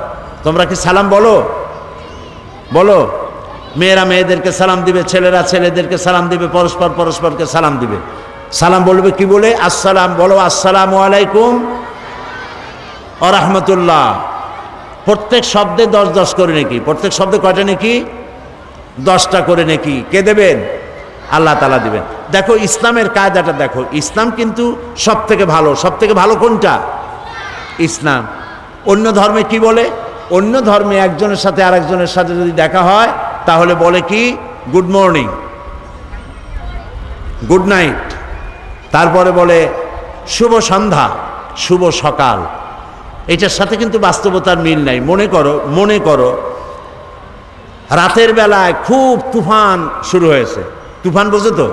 তোমরা কি সালাম বলো? বলো। মেয়েরা মেয়েদেরকে সালাম দিবে, ছেলেরা ছেলেদেরকে সালাম দিবে, পরস্পরকে সালাম দিবে। সালাম বলবে কি বলে? আসসালাম বলো, আসসালামু আলাইকুম ওয়া রাহমাতুল্লাহ। প্রত্যেক শব্দে 10 করে নাকি, প্রত্যেক শব্দে কয়টা নাকি? 10টা করে নাকি। কে দেবেন? আল্লাহ তাআলা দিবেন। দেখো ইসলামের কায়দাটা দেখো, ইসলাম কিন্তু সব থেকে ভালো কোনটা? ইসলাম। অন্য ধর্মে কি বলে? অন্য ধর্মে একজনের সাথে আরেকজনের সাথে যদি দেখা হয় তাহলে বলে কি? গুড মর্নিং, গুড নাইট, তারপরে বলে শুভ সন্ধ্যা, শুভ সকাল। এটার সাথে কিন্তু বাস্তবতার মিল নাই। মনে করো রাতের বেলায় খুব তুফান শুরু হয়েছে। তুফান বোঝো তো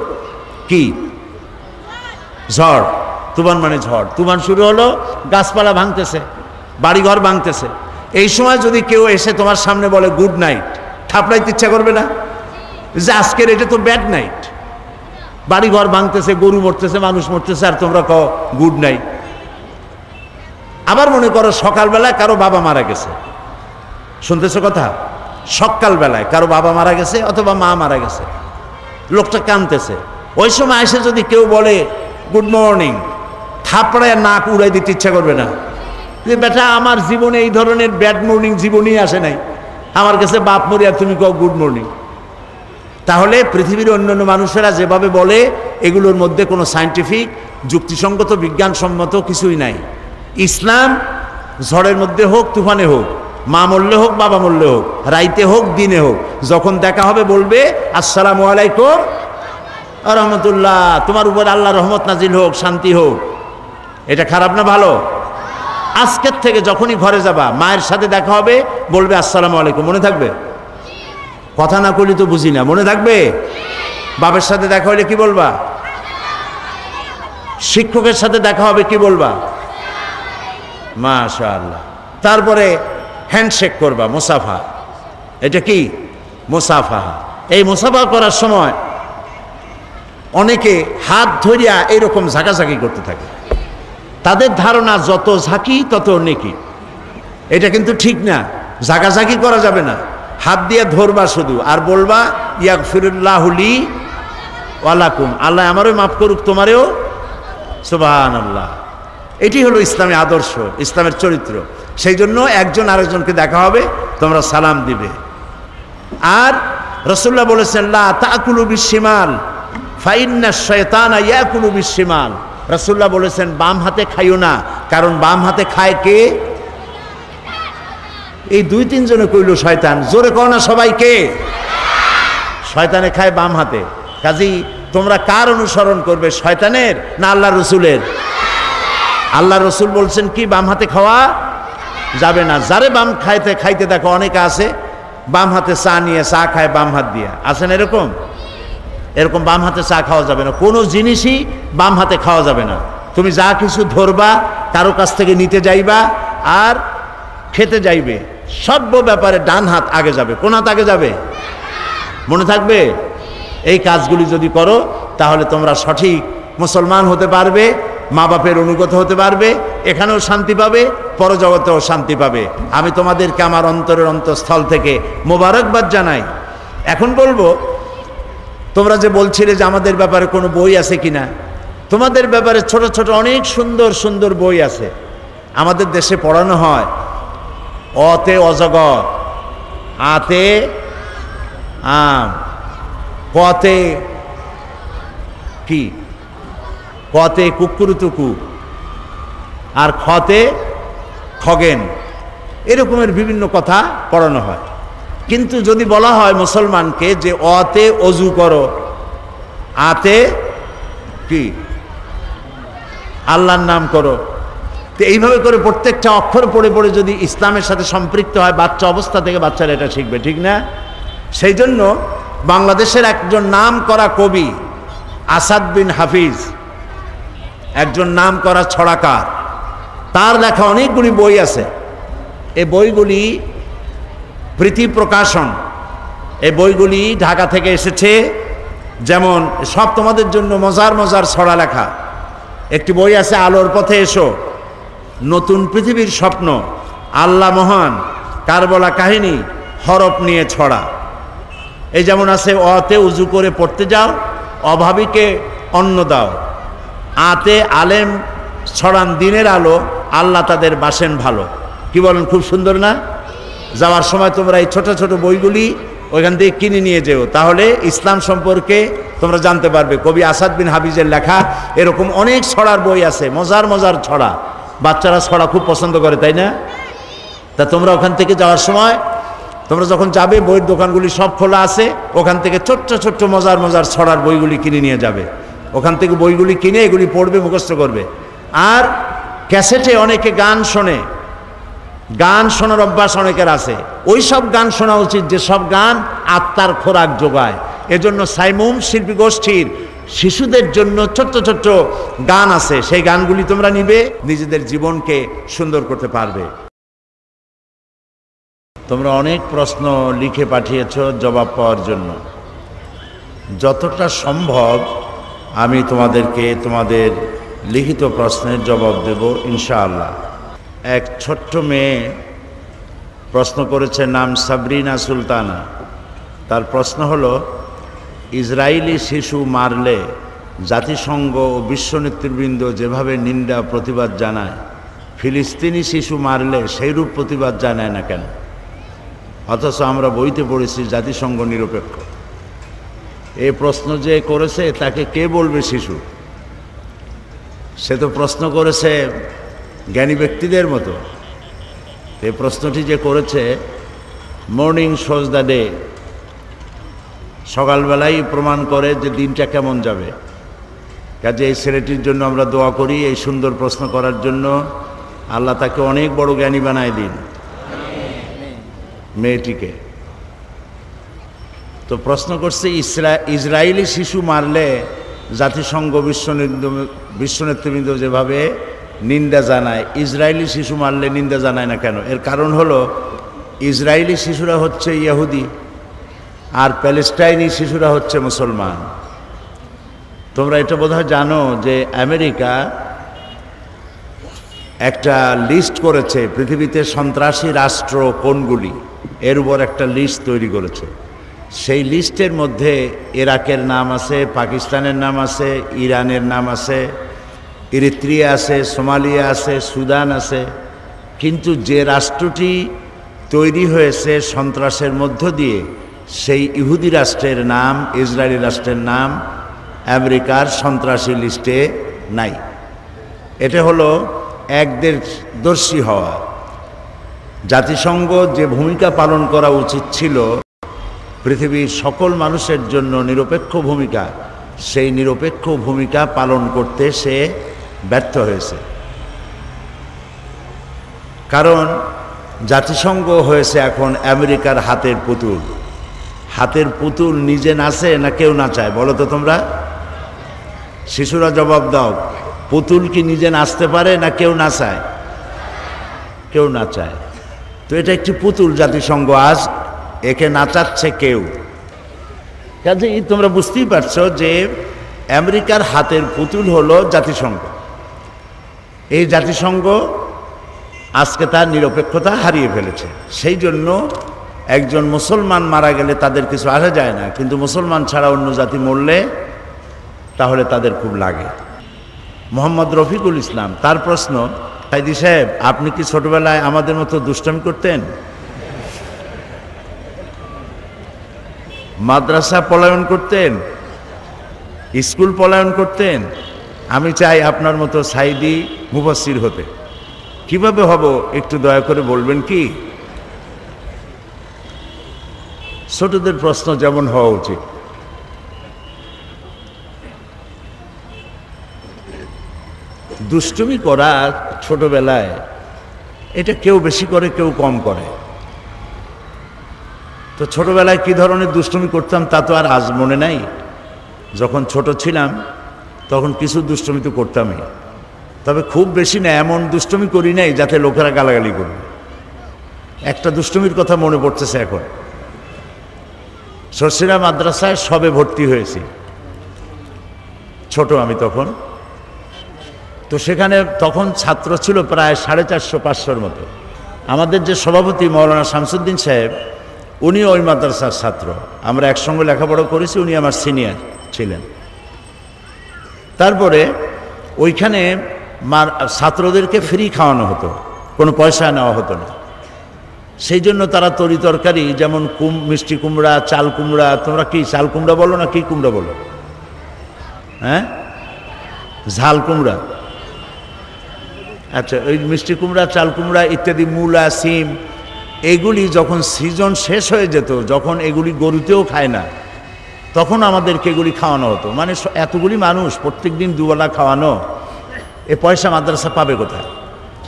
কি? ঝড়। তুফান মানে ঝড়। তুফান শুরু হলো, গাছপালা ভাঙতেছে, বাড়িঘর ভাঙতেছে। এই সময় যদি কেউ এসে তোমার সামনে বলে গুড নাইট, থাপড়াইতে ইচ্ছা করবে না যে আজকের এটা তো ব্যাড নাইট? বাড়িঘর ভাঙতেছে, গরু মরতেছে, মানুষ মরতেছে, আর তোমরা কও গুড নাইট। আবার মনে করো সকালবেলায় কারো বাবা মারা গেছে, শুনতেছো কথা? সকালবেলায় কারো বাবা মারা গেছে অথবা মা মারা গেছে, লোকটা কাঁদতেছে। ওই সময় এসে যদি কেউ বলে গুড মর্নিং, থাপড়ায় নাক উড়াই দিতে ইচ্ছা করবে না যে বেটা আমার জীবনে এই ধরনের ব্যাড মর্নিং জীবনেই আসে নাই, আমার কাছে বাপ মরি আর তুমি কও গুড মর্নিং। তাহলে পৃথিবীর অন্যান্য মানুষেরা যেভাবে বলে এগুলোর মধ্যে কোনো সায়েন্টিফিক যুক্তিসঙ্গত বিজ্ঞানসম্মত কিছুই নাই। ইসলাম ঝড়ের মধ্যে হোক তুফানে হোক, মা মরলে হোক বাবা মরলে হোক, রাইতে হোক দিনে হোক, যখন দেখা হবে বলবে আসসালামু আলাইকুম ওয়া রাহমাতুল্লাহ, তোমার উপর আল্লাহর রহমত নাজিল হোক, শান্তি হোক। এটা খারাপ না ভালো? আজকের থেকে যখনই ঘরে যাবা মায়ের সাথে দেখা হবে বলবে আসসালামু আলাইকুম। মনে থাকবে? কথা না করলে তো বুঝি না, মনে থাকবে? বাবার সাথে দেখা হলে কি বলবা? শিক্ষকের সাথে দেখা হবে কি বলবা? মাশাআল্লাহ। তারপরে হ্যান্ডশেক করবা, মুসাফা। এটা কি? মুসাফা। এই মুসাফা করার সময় অনেকে হাত ধরিয়া এইরকম ঝাঁকাঝাঁকি করতে থাকে। তাদের ধারণা যত ঝাঁকি তত নেকি। এটা কিন্তু ঠিক না, ঝাঁকাঝাঁকি করা যাবে না। হাত দিয়ে ধরবা শুধু আর বলবা ইয়াগফিরুল্লাহু লি ওয়া লাকুম, আল্লাহ আমারও মাফ করুক তোমারেও। সুবহানাল্লাহ। এটি হলো ইসলামী আদর্শ, ইসলামের চরিত্র। সেই জন্য একজন আরেকজনকে দেখা হবে তোমরা সালাম দিবে। আর রাসূলুল্লাহ বলেছেন লা তাকুলু বিশিমাল ফাইন্না শায়তানা ইয়াকুলু বিশিমাল। রাসূলুল্লাহ বলেছেন বাম হাতে খাইও না, কারণ বাম হাতে খায় কে? এই 2-3 জনে কইল শয়তান। জোরে কও না সবাইকে। শয়তানে খায় বাম হাতে। কাজী তোমরা কার অনুসরণ করবে, শয়তানের না আল্লাহ রসুলের? আল্লাহ রসুল বলছেন কি বাম হাতে খাওয়া যাবে না। যারে বাম খাইতে দেখো অনেকে আছে বাম হাতে চা নিয়ে চা খায় বাম হাত দিয়ে, আছেন এরকম? এরকম বাম হাতে চা খাওয়া যাবে না, কোনো জিনিসই বাম হাতে খাওয়া যাবে না। তুমি যা কিছু ধরবা কারো কাছ থেকে নিতে যাইবা আর খেতে যাইবে, সর্ব ব্যাপারে ডান হাত আগে যাবে। কোন হাত আগে যাবে? মনে থাকবে। এই কাজগুলি যদি করো তাহলে তোমরা সঠিক মুসলমান হতে পারবে, মা বাপের অনুগত হতে পারবে, এখানেও শান্তি পাবে, পরজগতেও শান্তি পাবে। আমি তোমাদেরকে আমার অন্তরের অন্তঃস্থল থেকে মোবারকবাদ জানাই। এখন বলবো, তোমরা যে বলছিলে যে আমাদের ব্যাপারে কোনো বই আছে কিনা, তোমাদের ব্যাপারে ছোট ছোট অনেক সুন্দর সুন্দর বই আছে। আমাদের দেশে পড়ানো হয় অতে অজগর, আতে আম, কতে কি, কতে কুকুরুতুকু, আর খতে খগেন, এরকমের বিভিন্ন কথা পড়ানো হয়। কিন্তু যদি বলা হয় মুসলমানকে যে অতে অজু করো, আতে কি আল্লাহর নাম করো, তো এইভাবে করে প্রত্যেকটা অক্ষর পড়ে পড়ে যদি ইসলামের সাথে সম্পৃক্ত হয়, বাচ্চা অবস্থা থেকে বাচ্চারা এটা শিখবে, ঠিক না? সেই জন্য বাংলাদেশের একজন নাম করা কবি আসাদ বিন হাফিজ, একজন নাম করা ছড়াকার, তার লেখা অনেকগুলি বই আছে। এই বইগুলি প্রীতি প্রকাশন, এই বইগুলি ঢাকা থেকে এসেছে। যেমন সব তোমাদের জন্য মজার মজার ছড়া লেখা। একটি বই আছে আলোর পথে এসো, নতুন পৃথিবীর স্বপ্ন, আল্লাহ মহান, কারবলা কাহিনী, হরফ নিয়ে ছড়া। এই যেমন আছে অতে উজু করে পড়তে যাও, অভাবীকে অন্ন দাও, আতে আলেম ছড়ান দিনের আলো, আল্লাহ তাদের বাসেন ভালো। কি বলেন? খুব সুন্দর না? যাওয়ার সময় তোমরা এই ছোট ছোট বইগুলি ওইখান থেকে কিনে নিয়ে যেও, তাহলে ইসলাম সম্পর্কে তোমরা জানতে পারবে। কবি আসাদ বিন হাফিজের লেখা এরকম অনেক ছড়ার বই আছে, মজার মজার ছড়া। বাচ্চারা ছড়া খুব পছন্দ করে, তাই না? তা তোমরা ওখান থেকে যাওয়ার সময়, তোমরা যখন যাবে বইয়ের দোকানগুলি সব খোলা আছে, ওখান থেকে ছোট্ট ছোট্ট মজার মজার ছড়ার বইগুলি কিনে নিয়ে যাবে। ওখান থেকে বইগুলি কিনে এগুলি পড়বে, মুখস্থ করবে। আর ক্যাসেটে অনেকে গান শোনে, গান শোনার অভ্যাস অনেকের আছে। ওই সব গান শোনা উচিত যে সব গান আত্মার খোরাক যোগায়। এজন্য সাইমুম শিল্পী গোষ্ঠীর শিশুদের জন্য ছোট্ট ছোট্ট গান আছে, সেই গানগুলি তোমরা নিবে, নিজেদের জীবনকে সুন্দর করতে পারবে। তোমরা অনেক প্রশ্ন লিখে পাঠিয়েছ জবাব পাওয়ার জন্য। যতটা সম্ভব আমি তোমাদেরকে তোমাদের লিখিত প্রশ্নের জবাব দেব ইনশাআল্লাহ। এক ছোট্ট মেয়ে প্রশ্ন করেছে, নাম সাবরিনা সুলতানা। তার প্রশ্ন হলো, ইসরায়েলি শিশু মারলে জাতিসংঘ ও বিশ্ব নেতৃবৃন্দ যেভাবে নিন্দা প্রতিবাদ জানায়, ফিলিস্তিনি শিশু মারলে সেইরূপ প্রতিবাদ জানায় না কেন? অথচ আমরা বইতে পড়েছি জাতিসংঘ নিরপেক্ষ। এই প্রশ্ন যে করেছে তাকে কে বলবে শিশু? সে তো প্রশ্ন করেছে জ্ঞানী ব্যক্তিদের মতো। এই প্রশ্নটি যে করেছে, মর্নিং শোজ দ্য ডে, সকালবেলাই প্রমাণ করে যে দিনটা কেমন যাবে। কাজে এই ছেলেটির জন্য আমরা দোয়া করি, এই সুন্দর প্রশ্ন করার জন্য। আল্লাহ তাকে অনেক বড় জ্ঞানী বানায় দিন, মেয়েটিকে। তো প্রশ্ন করছে, ইসরায়েলি শিশু মারলে জাতিসংঘ বিশ্ব নেতৃবৃন্দ যেভাবে নিন্দা জানায়, ইসরায়েলি শিশু মারলে নিন্দা জানায় না কেন? এর কারণ হলো, ইসরায়েলি শিশুরা হচ্ছে ইহুদি আর প্যালেস্টাইনি শিশুরা হচ্ছে মুসলমান। তোমরা এটা বোধহয় জানো যে আমেরিকা একটা লিস্ট করেছে পৃথিবীতে সন্ত্রাসী রাষ্ট্র কোনগুলি, এর উপর একটা লিস্ট তৈরি করেছে। সেই লিস্টের মধ্যে ইরাকের নাম আছে, পাকিস্তানের নাম আছে, ইরানের নাম আছে, ইরিত্রিয়া আছে, সোমালিয়া আছে, সুদান আছে। কিন্তু যে রাষ্ট্রটি তৈরি হয়েছে সন্ত্রাসের মধ্য দিয়ে, সেই ইহুদি রাষ্ট্রের নাম, ইসরায়েলি রাষ্ট্রের নাম আমেরিকার সন্ত্রাসী লিস্টে নাই। এটা হলো একদেশদর্শী হওয়া। জাতিসংঘ যে ভূমিকা পালন করা উচিত ছিল পৃথিবীর সকল মানুষের জন্য নিরপেক্ষ ভূমিকা, সেই নিরপেক্ষ ভূমিকা পালন করতে সে ব্যর্থ হয়েছে। কারণ জাতিসংঘ হয়েছে এখন আমেরিকার হাতের পুতুল। হাতের পুতুল নিজে নাচে না কেউ নাচায়? বলো তো তোমরা, শিশুরা জবাব দাও। পুতুল কি নিজে নাচতে পারে না কেউ নাচায়? কেউ নাচায়। তো এটা একটি পুতুল, জাতিসংঘ আজ একে নাচাচ্ছে কেউ। কাজেই তোমরা বুঝতেই পারছো যে আমেরিকার হাতের পুতুল হলো জাতিসংঘ। এই জাতিসংঘ আজকে তার নিরপেক্ষতা হারিয়ে ফেলেছে। সেই জন্য একজন মুসলমান মারা গেলে তাদের কিছু আসা যায় না, কিন্তু মুসলমান ছাড়া অন্য জাতি মরলে তাহলে তাদের খুব লাগে। মোহাম্মদ রফিকুল ইসলাম, তার প্রশ্ন, কাইদি সাহেব আপনি কি ছোটবেলায় আমাদের মতো দুষ্টামি করতেন? মাদ্রাসা পলায়ন করতেন? স্কুল পলায়ন করতেন? আমি চাই আপনার মতো সাইদি মুফাসসির হতে। কিভাবে হব একটু দয়া করে বলবেন কি? ছোটদের প্রশ্ন যেমন হওয়া উচিত। দুষ্টুমি করা ছোটবেলায় এটা কেউ বেশি করে কেউ কম করে। তো ছোটবেলায় কি ধরনের দুষ্টুমি করতাম তা তো আর আজ মনে নাই। যখন ছোট ছিলাম তখন কিছু দুষ্টুমি তো করতামই, তবে খুব বেশি না, এমন দুষ্টুমি করি নাই যাতে লোকেরা গালাগালি করবে। একটা দুষ্টুমির কথা মনে পড়তেছে এখন। শর্ষিরা মাদ্রাসায় সবে ভর্তি হয়েছি, ছোট আমি তখন। তো সেখানে তখন ছাত্র ছিল প্রায় 450-500 মতো। আমাদের যে সভাপতি মৌলানা শামসুদ্দিন সাহেব, উনি ওই মাদ্রাসার ছাত্র। আমরা একসঙ্গে লেখাপড়া করেছি, উনি আমার সিনিয়র ছিলেন। তারপরে ওইখানে ছাত্রদেরকে ফ্রি খাওয়ানো হতো, কোনো পয়সা নেওয়া হতো না। সেই জন্য তারা তরি তরকারি, যেমন মিষ্টি কুমড়া, চাল কুমড়া, তোমরা কি চাল কুমড়া বলো না কি কুমড়া বলো? হ্যাঁ, ঝাল কুমড়া। আচ্ছা, ওই মিষ্টি কুমড়া, চাল কুমড়া ইত্যাদি, মূলা, সিম, এগুলি যখন সিজন শেষ হয়ে যেত, যখন এগুলি গরুতেও খায় না, তখন আমাদেরকে এগুলি খাওয়ানো হতো। মানে এতগুলি মানুষ প্রত্যেক দিন দুবেলা খাওয়ানো, এ পয়সা মাদ্রাসা পাবে কোথায়?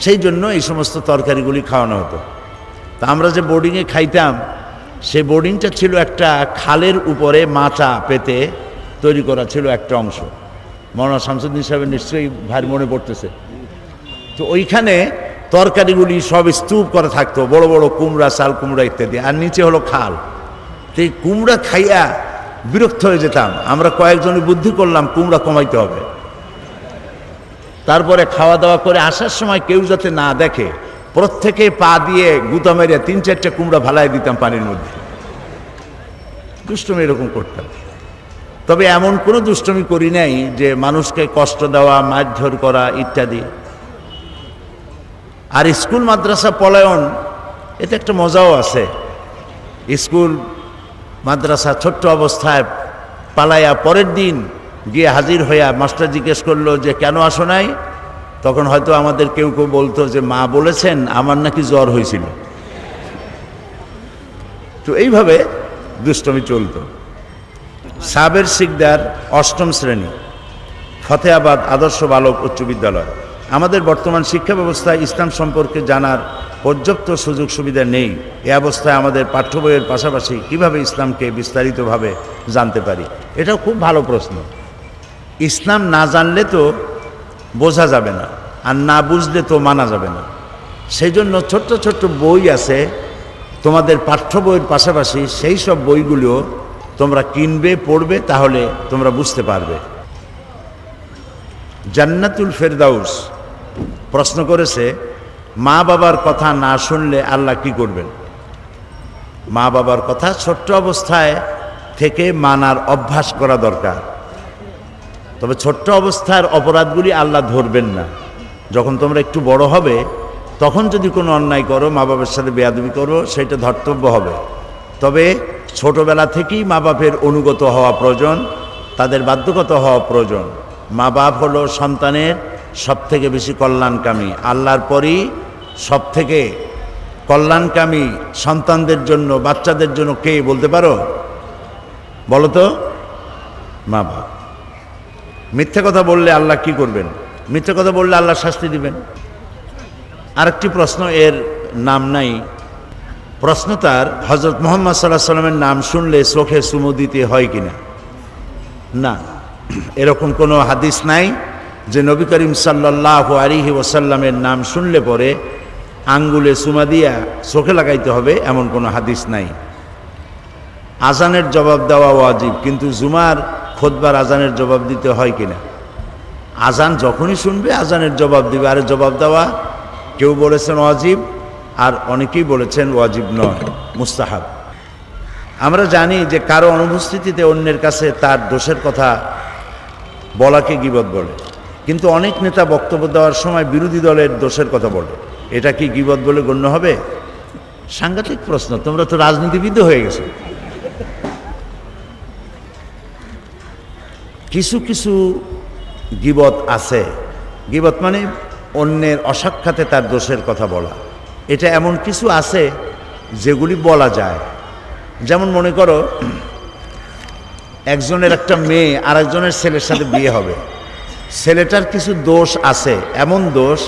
সেই জন্য এই সমস্ত তরকারিগুলি খাওয়ানো হতো। তা আমরা যে বোর্ডিংয়ে খাইতাম, সেই বোর্ডিংটা ছিল একটা খালের উপরে মাচা পেতে তৈরি করা ছিল একটা অংশ। মৌলানা শামসুদ্দিন সাহেবের নিশ্চয়ই ভাই মনে পড়তেছে। তো ওইখানে তরকারিগুলি সব স্তূপ করে থাকতো, বড় বড় কুমড়া, চাল কুমড়া ইত্যাদি, আর নিচে হলো খাল। তো এই কুমড়া খাইয়া বিরক্ত হয়ে যেতাম। আমরা কয়েকজনে বুদ্ধি করলাম কুমড়া কমাইতে হবে। তারপরে খাওয়া দাওয়া করে আসার সময় কেউ যাতে না দেখে, প্রত্যেকে পা দিয়ে গুতা মেরে 3-4টা কুমড়া ভালাই দিতাম পানির মধ্যে। দুষ্টমি এরকম করতাম। তবে এমন কোনো দুষ্টমি করি নাই যে মানুষকে কষ্ট দেওয়া, মারধর করা ইত্যাদি। আর স্কুল মাদ্রাসা পলায়ন, এতে একটা মজাও আছে। স্কুল মাদ্রাসা ছোট্ট অবস্থায় পালাইয়া পরের দিন গিয়ে হাজির হইয়া মাস্টার জিজ্ঞেস করলো যে কেন আসো নাই? তখন হয়তো আমাদের কেউ কেউ বলতো যে মা বলেছেন আমার নাকি জ্বর হয়েছিল। তো এইভাবে দুষ্টমি চলত। সাবের সিকদার, 8ম শ্রেণী, ফতেহাবাদ আদর্শ বালক উচ্চ বিদ্যালয়। আমাদের বর্তমান শিক্ষা ব্যবস্থায় ইসলাম সম্পর্কে জানার পর্যাপ্ত সুযোগ সুবিধা নেই। এ অবস্থায় আমাদের পাঠ্য বইয়ের পাশাপাশি কীভাবে ইসলামকে বিস্তারিতভাবে জানতে পারি? এটাও খুব ভালো প্রশ্ন। ইসলাম না জানলে তো বোঝা যাবে না, আর না বুঝলে তো মানা যাবে না। সেই জন্য ছোট্ট ছোট্ট বই আছে তোমাদের পাঠ্য বইয়ের পাশাপাশি, সেই সব বইগুলো তোমরা কিনবে, পড়বে, তাহলে তোমরা বুঝতে পারবে। জান্নাতুল ফেরদাউস প্রশ্ন করেছে, মা বাবার কথা না শুনলে আল্লাহ কি করবেন? মা বাবার কথা ছোট্ট অবস্থায় থেকে মানার অভ্যাস করা দরকার। তবে ছোট্ট অবস্থার অপরাধগুলি আল্লাহ ধরবেন না। যখন তোমরা একটু বড় হবে, তখন যদি কোনো অন্যায় করো, মা বাবার সাথে বেয়াদবি করো, সেটা ধর্তব্য হবে। তবে ছোটবেলা থেকেই মা বাপের অনুগত হওয়া প্রয়োজন, তাদের বাধ্যগত হওয়া প্রয়োজন। মা বাপ হলো সন্তানের সবথেকে বেশি কল্যাণকামী। আল্লাহর পরই সবথেকে কল্যাণকামী সন্তানদের জন্য, বাচ্চাদের জন্য কে বলতে পারো? বলো তো। মা বাপ। মিথ্যা কথা বললে আল্লাহ কি করবেন? মিথ্যা কথা বললে আল্লাহ শাস্তি দিবেন। আরেকটি প্রশ্ন, এর নাম নাই, প্রশ্ন তার, হযরত মুহাম্মদ সাল্লাল্লাহু আলাইহি সাল্লামের নাম শুনলে চোখে চুমু দিতে হয় কিনা? না, এরকম কোনো হাদিস নাই যে নবী করিম সাল্লাল্লাহু আলাইহি ওয়াসাল্লামের নাম শুনলে পরে আঙ্গুলে চুমা দিয়া চোখে লাগাইতে হবে, এমন কোনো হাদিস নাই। আজানের জবাব দেওয়া ওয়াজিব, কিন্তু জুমার খুতবার আজানের জবাব দিতে হয় কিনা? আজান যখনই শুনবে আজানের জবাব দিবে, আর জবাব দেওয়া কেউ বলেছেন ওয়াজিব, আর অনেকেই বলেছেন ওয়াজিব নয়, মুস্তাহাব। আমরা জানি যে কারো অনুপস্থিতিতে অন্যের কাছে তার দোষের কথা বলাকে গীবত বলে, কিন্তু অনেক নেতা বক্তব্য দেওয়ার সময় বিরোধী দলের দোষের কথা বলে, এটা কি গীবত বলে গণ্য হবে? সাংঘাতিক প্রশ্ন, তোমরা তো রাজনীতিবিদ হয়ে গেছো। কিছু কিছু গীবত আছে, গীবত মানে অন্যের অসাক্ষাতে তার দোষের কথা বলা, এটা এমন কিছু আছে যেগুলি বলা যায়। যেমন মনে করো একজনের একটা মেয়ে আর একজনের ছেলের সাথে বিয়ে হবে, ছেলেটার কিছু দোষ আছে, এমন দোষ,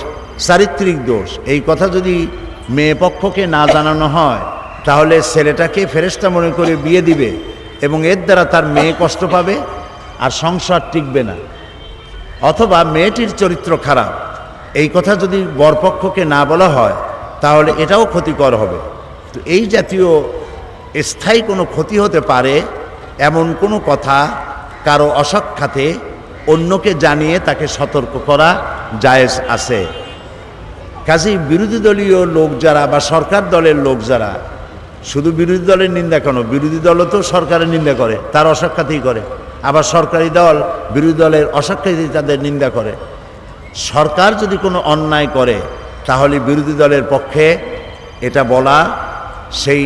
চারিত্রিক দোষ, এই কথা যদি মেয়ে পক্ষকে না জানানো হয় তাহলে ছেলেটাকে ফেরেশতা মনে করে বিয়ে দিবে এবং এর দ্বারা তার মেয়ে কষ্ট পাবে আর সংসার টিকবে না। অথবা মেয়েটির চরিত্র খারাপ, এই কথা যদি বরপক্ষকে না বলা হয় তাহলে এটাও ক্ষতিকর হবে। তো এই জাতীয় স্থায়ী কোনো ক্ষতি হতে পারে এমন কোনো কথা কারো অসাক্ষাতে অন্যকে জানিয়ে তাকে সতর্ক করা জায়েজ আছে। কাজেই বিরোধী দলীয় লোক যারা বা সরকার দলের লোক যারা, শুধু বিরোধী দলের নিন্দা কেন, বিরোধী দলও তো সরকারের নিন্দা করে, তার অসাক্ষাতেই করে, আবার সরকারি দল বিরোধী দলের অসাক্ষাতেই তাদের নিন্দা করে। সরকার যদি কোনো অন্যায় করে তাহলে বিরোধী দলের পক্ষে এটা বলা, সেই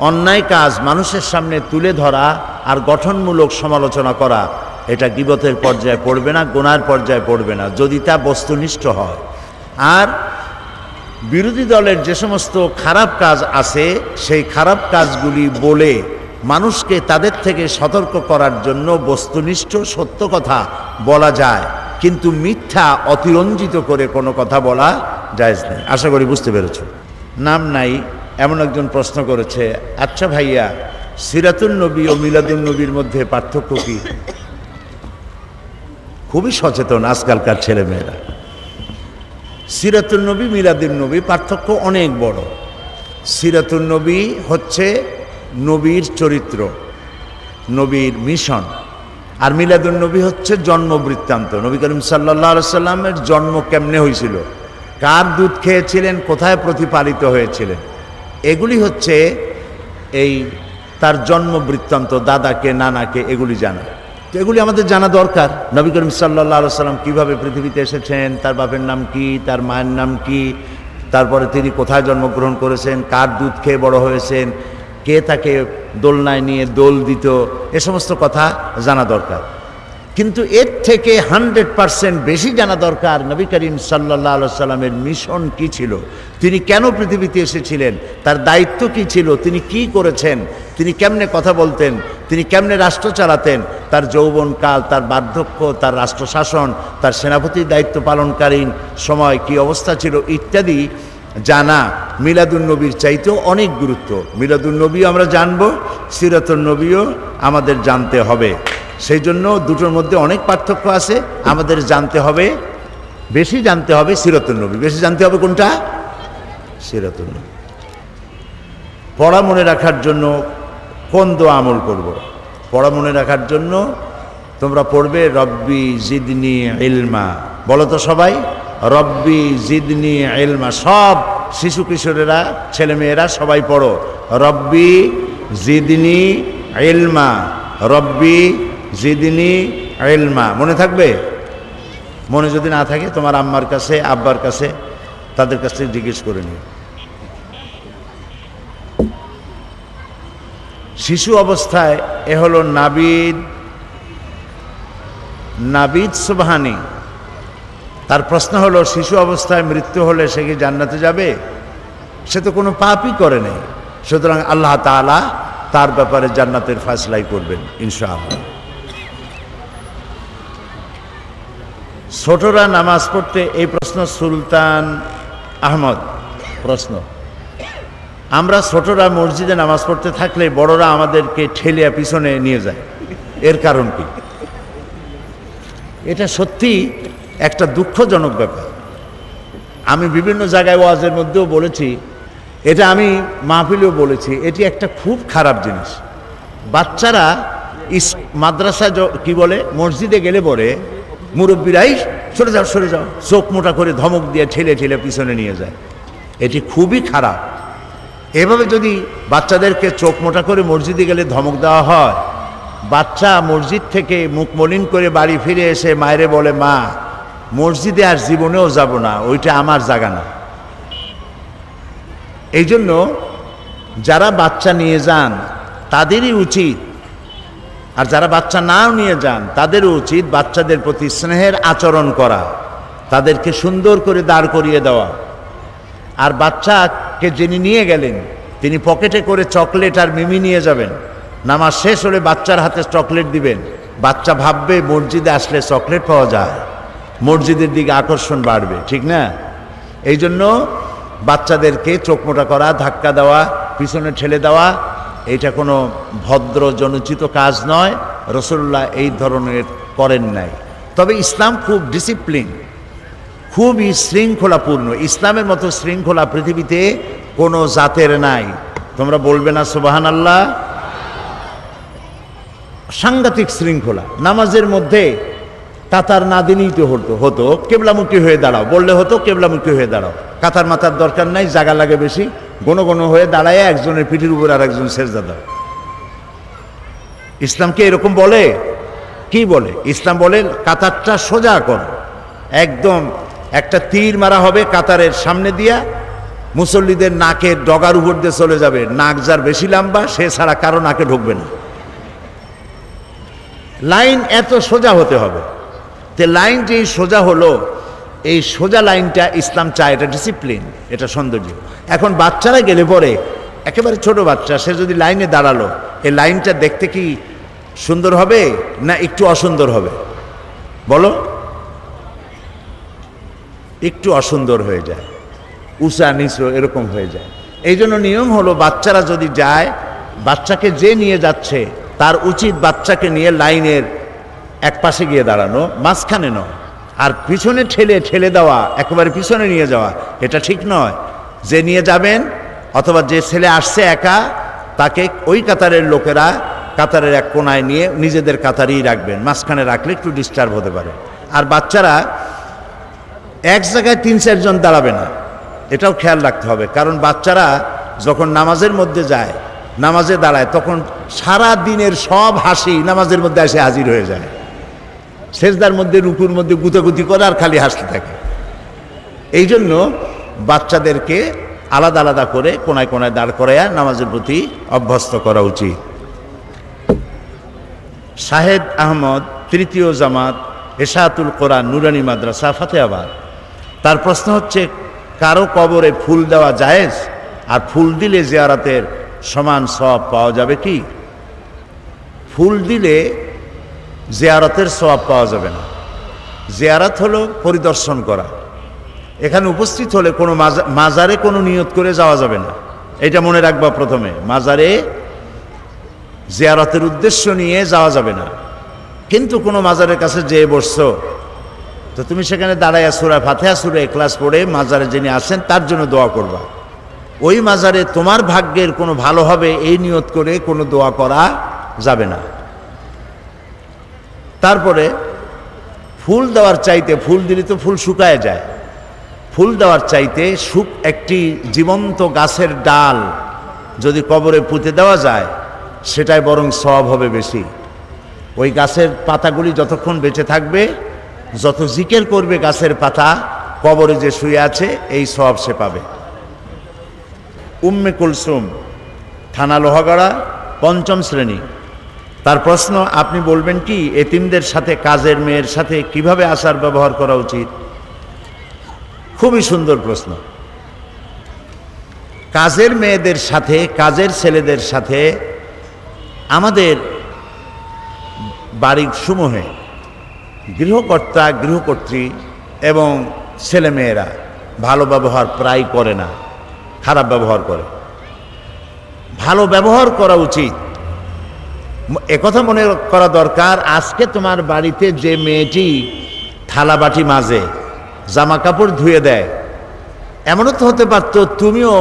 অন্যায় কাজ মানুষের সামনে তুলে ধরা আর গঠনমূলক সমালোচনা করা, এটা গীবতের পর্যায়ে পড়বে না, গুনার পর্যায়ে পড়বে না, যদি তা বস্তুনিষ্ঠ হয়। আর বিরোধী দলের যে সমস্ত খারাপ কাজ আছে সেই খারাপ কাজগুলি বলে মানুষকে তাদের থেকে সতর্ক করার জন্য বস্তুনিষ্ঠ সত্য কথা বলা যায়, কিন্তু মিথ্যা অতিরঞ্জিত করে কোনো কথা বলা জায়েজ নেই। আশা করি বুঝতে পেরেছ। নাম নাই এমন একজন প্রশ্ন করেছে, আচ্ছা ভাইয়া, সিরাতুন নবী ও মিলাদুন নবীর মধ্যে পার্থক্য কি? খুবই সচেতন আজকালকার ছেলেমেয়েরা। সিরাতুন নবী মিলাদুন নবী পার্থক্য অনেক বড়। সিরাতুন নবী হচ্ছে নবীর চরিত্র, নবীর মিশন, আর মিলাদুন নবী হচ্ছে জন্ম বৃত্তান্ত। নবী করিম সাল্লাল্লাহু আলাইহি সাল্লামের জন্ম কেমনে হয়েছিল, কার দুধ খেয়েছিলেন, কোথায় প্রতিপালিত হয়েছিলেন, এগুলি হচ্ছে এই তার জন্ম বৃত্তান্ত, দাদাকে নানাকে এগুলি জানা। তো এগুলি আমাদের জানা দরকার। নবী করিম সাল্লাল্লাহু আলাইহি সাল্লাম কীভাবে পৃথিবীতে এসেছেন, তার বাপের নাম কি, তার মায়ের নাম কি, তারপরে তিনি কোথায় জন্মগ্রহণ করেছেন, কার দুধ খেয়ে বড় হয়েছেন, কে তাকে দোলনায় নিয়ে দোল দিত, এ সমস্ত কথা জানা দরকার। কিন্তু এর থেকে 100% বেশি জানা দরকার নবী করিম সাল্লাল্লাহু আলাইহি সাল্লামের মিশন কি ছিল, তিনি কেন পৃথিবীতে এসেছিলেন, তার দায়িত্ব কি ছিল, তিনি কি করেছেন, তিনি কেমনে কথা বলতেন, তিনি কেমনে রাষ্ট্র চালাতেন, তার যৌবনকাল, তার বার্ধক্য, তার রাষ্ট্র শাসন, তার সেনাপতির দায়িত্ব পালনকালীন সময় কি অবস্থা ছিল ইত্যাদি জানা মিলাদুন নবীর চাইতেও অনেক গুরুত্ব। মিলাদুন নবী আমরা জানবো, সিরাতুন নবীও আমাদের জানতে হবে। সেই জন্য দুটোর মধ্যে অনেক পার্থক্য আছে, আমাদের জানতে হবে, বেশি জানতে হবে সিরাতুন নবী। বেশি জানতে হবে কোনটা? সিরাতুন নবী। পড়া মনে রাখার জন্য কোন দোয়া আমল করব? পড়া মনে রাখার জন্য তোমরা পড়বে রব্বি জিদনি ইলমা। বলো তো সবাই, রব্বি জিদনি ইলমা। সব শিশু কিশোরেরা, ছেলেমেয়েরা সবাই পড়ো, রব্বি জিদনি ইলমা, রব্বি জিদনি ইলমা। মনে থাকবে? মনে যদি না থাকে তোমার আম্মার কাছে, আব্বার কাছে, তাদের কাছ থেকে জিজ্ঞেস করে নিও। শিশু অবস্থায় এ হলো নাবিদ সুবহানি। তার প্রশ্ন হলো, শিশু অবস্থায় মৃত্যু হলে সে কি জান্নাতে যাবে? সে তো কোনো পাপই করে নাই, সুতরাং আল্লাহ তাআলা তার ব্যাপারে জান্নাতের ফয়সালাই করবেন ইনশাআল্লাহ। ছোটরা নামাজ পড়তে, এই প্রশ্ন সুলতান আহমদ প্রশ্ন, আমরা ছোটরা মসজিদে নামাজ পড়তে থাকলে বড়রা আমাদেরকে ঠেলিয়া পিছনে নিয়ে যায়। এর কারণ কি? এটা সত্যি একটা দুঃখজনক ব্যাপার। আমি বিভিন্ন জায়গায় ওয়াজের মধ্যেও বলেছি, এটা আমি মাহফিলেও বলেছি, এটি একটা খুব খারাপ জিনিস। বাচ্চারা মাদ্রাসায় কি বলে, মসজিদে গেলে পরে মুরব্বীরাই সরে যাও সরে যাও, চোখ মোটা করে ধমক দিয়ে ঠেলে ঠেলে পিছনে নিয়ে যায়। এটি খুবই খারাপ। এভাবে যদি বাচ্চাদেরকে চোখ মোটা করে মসজিদে গেলে ধমক দেওয়া হয়, বাচ্চা মসজিদ থেকে মুখ মলিন করে বাড়ি ফিরে এসে মায়েরে বলে, মা মসজিদে আর জীবনেও যাব না, ওইটা আমার জায়গা না। এই জন্য যারা বাচ্চা নিয়ে যান তাদেরই উচিত, আর যারা বাচ্চা নাও নিয়ে যান তাদেরও উচিত বাচ্চাদের প্রতি স্নেহের আচরণ করা, তাদেরকে সুন্দর করে দাঁড় করিয়ে দেওয়া। আর বাচ্চাকে যিনি নিয়ে গেলেন তিনি পকেটে করে চকলেট আর মিমি নিয়ে যাবেন, নামাজ শেষ হলে বাচ্চার হাতে চকলেট দিবেন। বাচ্চা ভাববে মসজিদে আসলে চকলেট পাওয়া যায়, মসজিদের দিকে আকর্ষণ বাড়বে, ঠিক না? এই জন্য বাচ্চাদেরকে চোখ মোটা করা, ধাক্কা দেওয়া, পিছনে ঠেলে দেওয়া, এটা কোনো ভদ্র জনোচিত কাজ নয়। রাসূলুল্লাহ এই ধরনের করেন নাই। তবে ইসলাম খুব ডিসিপ্লিন, খুবই শৃঙ্খলাপূর্ণ। ইসলামের মতো শৃঙ্খলা পৃথিবীতে কোনো জাতের নাই। তোমরা বলবে না সুবহানাল্লাহ? সাংঘাতিক শৃঙ্খলা। নামাজের মধ্যে কাতার না দিলেই তো হতো কেবলামুখী হয়ে দাঁড়াও বললে হতো, কেবলামুখী হয়ে দাঁড়াও। কাতার মাতার দরকার নাই, জায়গা লাগে বেশি, ঘন ঘন হয়ে দাঁড়ায় একজনের পিঠের উপর আর একজন সেজদা দাও। ইসলামকে এরকম বলে? কি বলে? ইসলাম বলে কাতারটা সোজা কর, একদম একটা তীর মারা হবে কাতারের সামনে দিয়া, মুসল্লিদের নাকের ডগার উপর দিয়ে চলে যাবে। নাক যার বেশি লম্বা সে ছাড়া কারো নাকে ঢুকবে না। লাইন এত সোজা হতে হবে। তে লাইন যেই সোজা হলো, এই সোজা লাইনটা ইসলাম চায়, এটা ডিসিপ্লিন, এটা সৌন্দর্য। এখন বাচ্চারা গেলে পরে, একেবারে ছোট বাচ্চা, সে যদি লাইনে দাঁড়ালো, এই লাইনটা দেখতে কি সুন্দর হবে না একটু অসুন্দর হবে? বলো? একটু অসুন্দর হয়ে যায়, উঁচা নিচু এরকম হয়ে যায়। এই জন্য নিয়ম হলো বাচ্চারা যদি যায়, বাচ্চাকে যে নিয়ে যাচ্ছে তার উচিত বাচ্চাকে নিয়ে লাইনের এক পাশে গিয়ে দাঁড়ানো, মাঝখানে নয়। আর পিছনে ঠেলে দেওয়া, একেবারে পিছনে নিয়ে যাওয়া, এটা ঠিক নয়। যে নিয়ে যাবেন অথবা যে ছেলে আসছে একা, তাকে ওই কাতারের লোকেরা কাতারের এক কোনায় নিয়ে নিজেদের কাতারেই রাখবেন, মাঝখানে রাখলে একটু ডিস্টার্ব হতে পারে। আর বাচ্চারা এক জায়গায় ৩-৪ জন দাঁড়াবে না, এটাও খেয়াল রাখতে হবে। কারণ বাচ্চারা যখন নামাজের মধ্যে যায়, নামাজে দাঁড়ায়, তখন সারা দিনের সব হাসি নামাজের মধ্যে এসে হাজির হয়ে যায়। সেজদার মধ্যে, রুকুর মধ্যে গুতাগুতি করে আর খালি হাসতে থাকে। এই জন্য বাচ্চাদেরকে আলাদা আলাদা করে কোনায় কোনায় দাঁড় করাইয়া নামাজের প্রতি অভ্যস্ত করা উচিত। শাহেদ আহমদ, তৃতীয় জামাত, এশাতুল কোরআন, নুরানি মাদ্রাসা, ফাতেহাবাদ। তার প্রশ্ন হচ্ছে, কারো কবরে ফুল দেওয়া জায়েজ? আর ফুল দিলে জিয়ারতের সমান সওয়াব পাওয়া যাবে কি? ফুল দিলে জিয়ারতের সওয়াব পাওয়া যাবে না। জিয়ারত হলো পরিদর্শন করা। এখানে উপস্থিত হলে কোনো মাজারে কোনো নিয়ত করে যাওয়া যাবে না, এটা মনে রাখবা। প্রথমে মাজারে জিয়ারতের উদ্দেশ্য নিয়ে যাওয়া যাবে না। কিন্তু কোনো মাজারের কাছে যেয়ে বসছো, তো তুমি সেখানে দাঁড়াইয়া সূরা ফাতিহা, সূরা ইখলাস পড়ে মাজারে যিনি আছেন তার জন্য দোয়া করবা। ওই মাজারে তোমার ভাগ্যের কোনো ভালো হবে এই নিয়ত করে কোনো দোয়া করা যাবে না। তারপরে ফুল দেওয়ার চাইতে, ফুল দিলে তো ফুল শুকায় যায়, ফুল দেওয়ার চাইতে একটি জীবন্ত গাছের ডাল যদি কবরে পুঁতে দেওয়া যায়, সেটাই বরং সওয়াব হবে বেশি। ওই গাছের পাতাগুলি যতক্ষণ বেঁচে থাকবে, যত জিকির করবে গাছের পাতা, কবরে যে শুয়ে আছে এই সওয়াব সে পাবে। উম্মে কুলসুম, থানা লোহাগড়া, ৫ম শ্রেণী। তার প্রশ্ন, আপনি বলবেন কি এতিমদের সাথে কাজের মেয়ের সাথে কিভাবে আচার ব্যবহার করা উচিত? খুবই সুন্দর প্রশ্ন। কাজের মেয়েদের সাথে, কাজের ছেলেদের সাথে আমাদের বাড়ির সমূহে গৃহকর্তা, গৃহকর্ত্রী এবং ছেলেমেয়েরা ভালো ব্যবহার প্রায় করে না, খারাপ ব্যবহার করে। ভালো ব্যবহার করা উচিত। একথা মনে করা দরকার, আজকে তোমার বাড়িতে যে মেয়েটি থালা বাটি মাজে, জামা কাপড় ধুয়ে দেয়, এমনও তো হতে পারত তুমিও,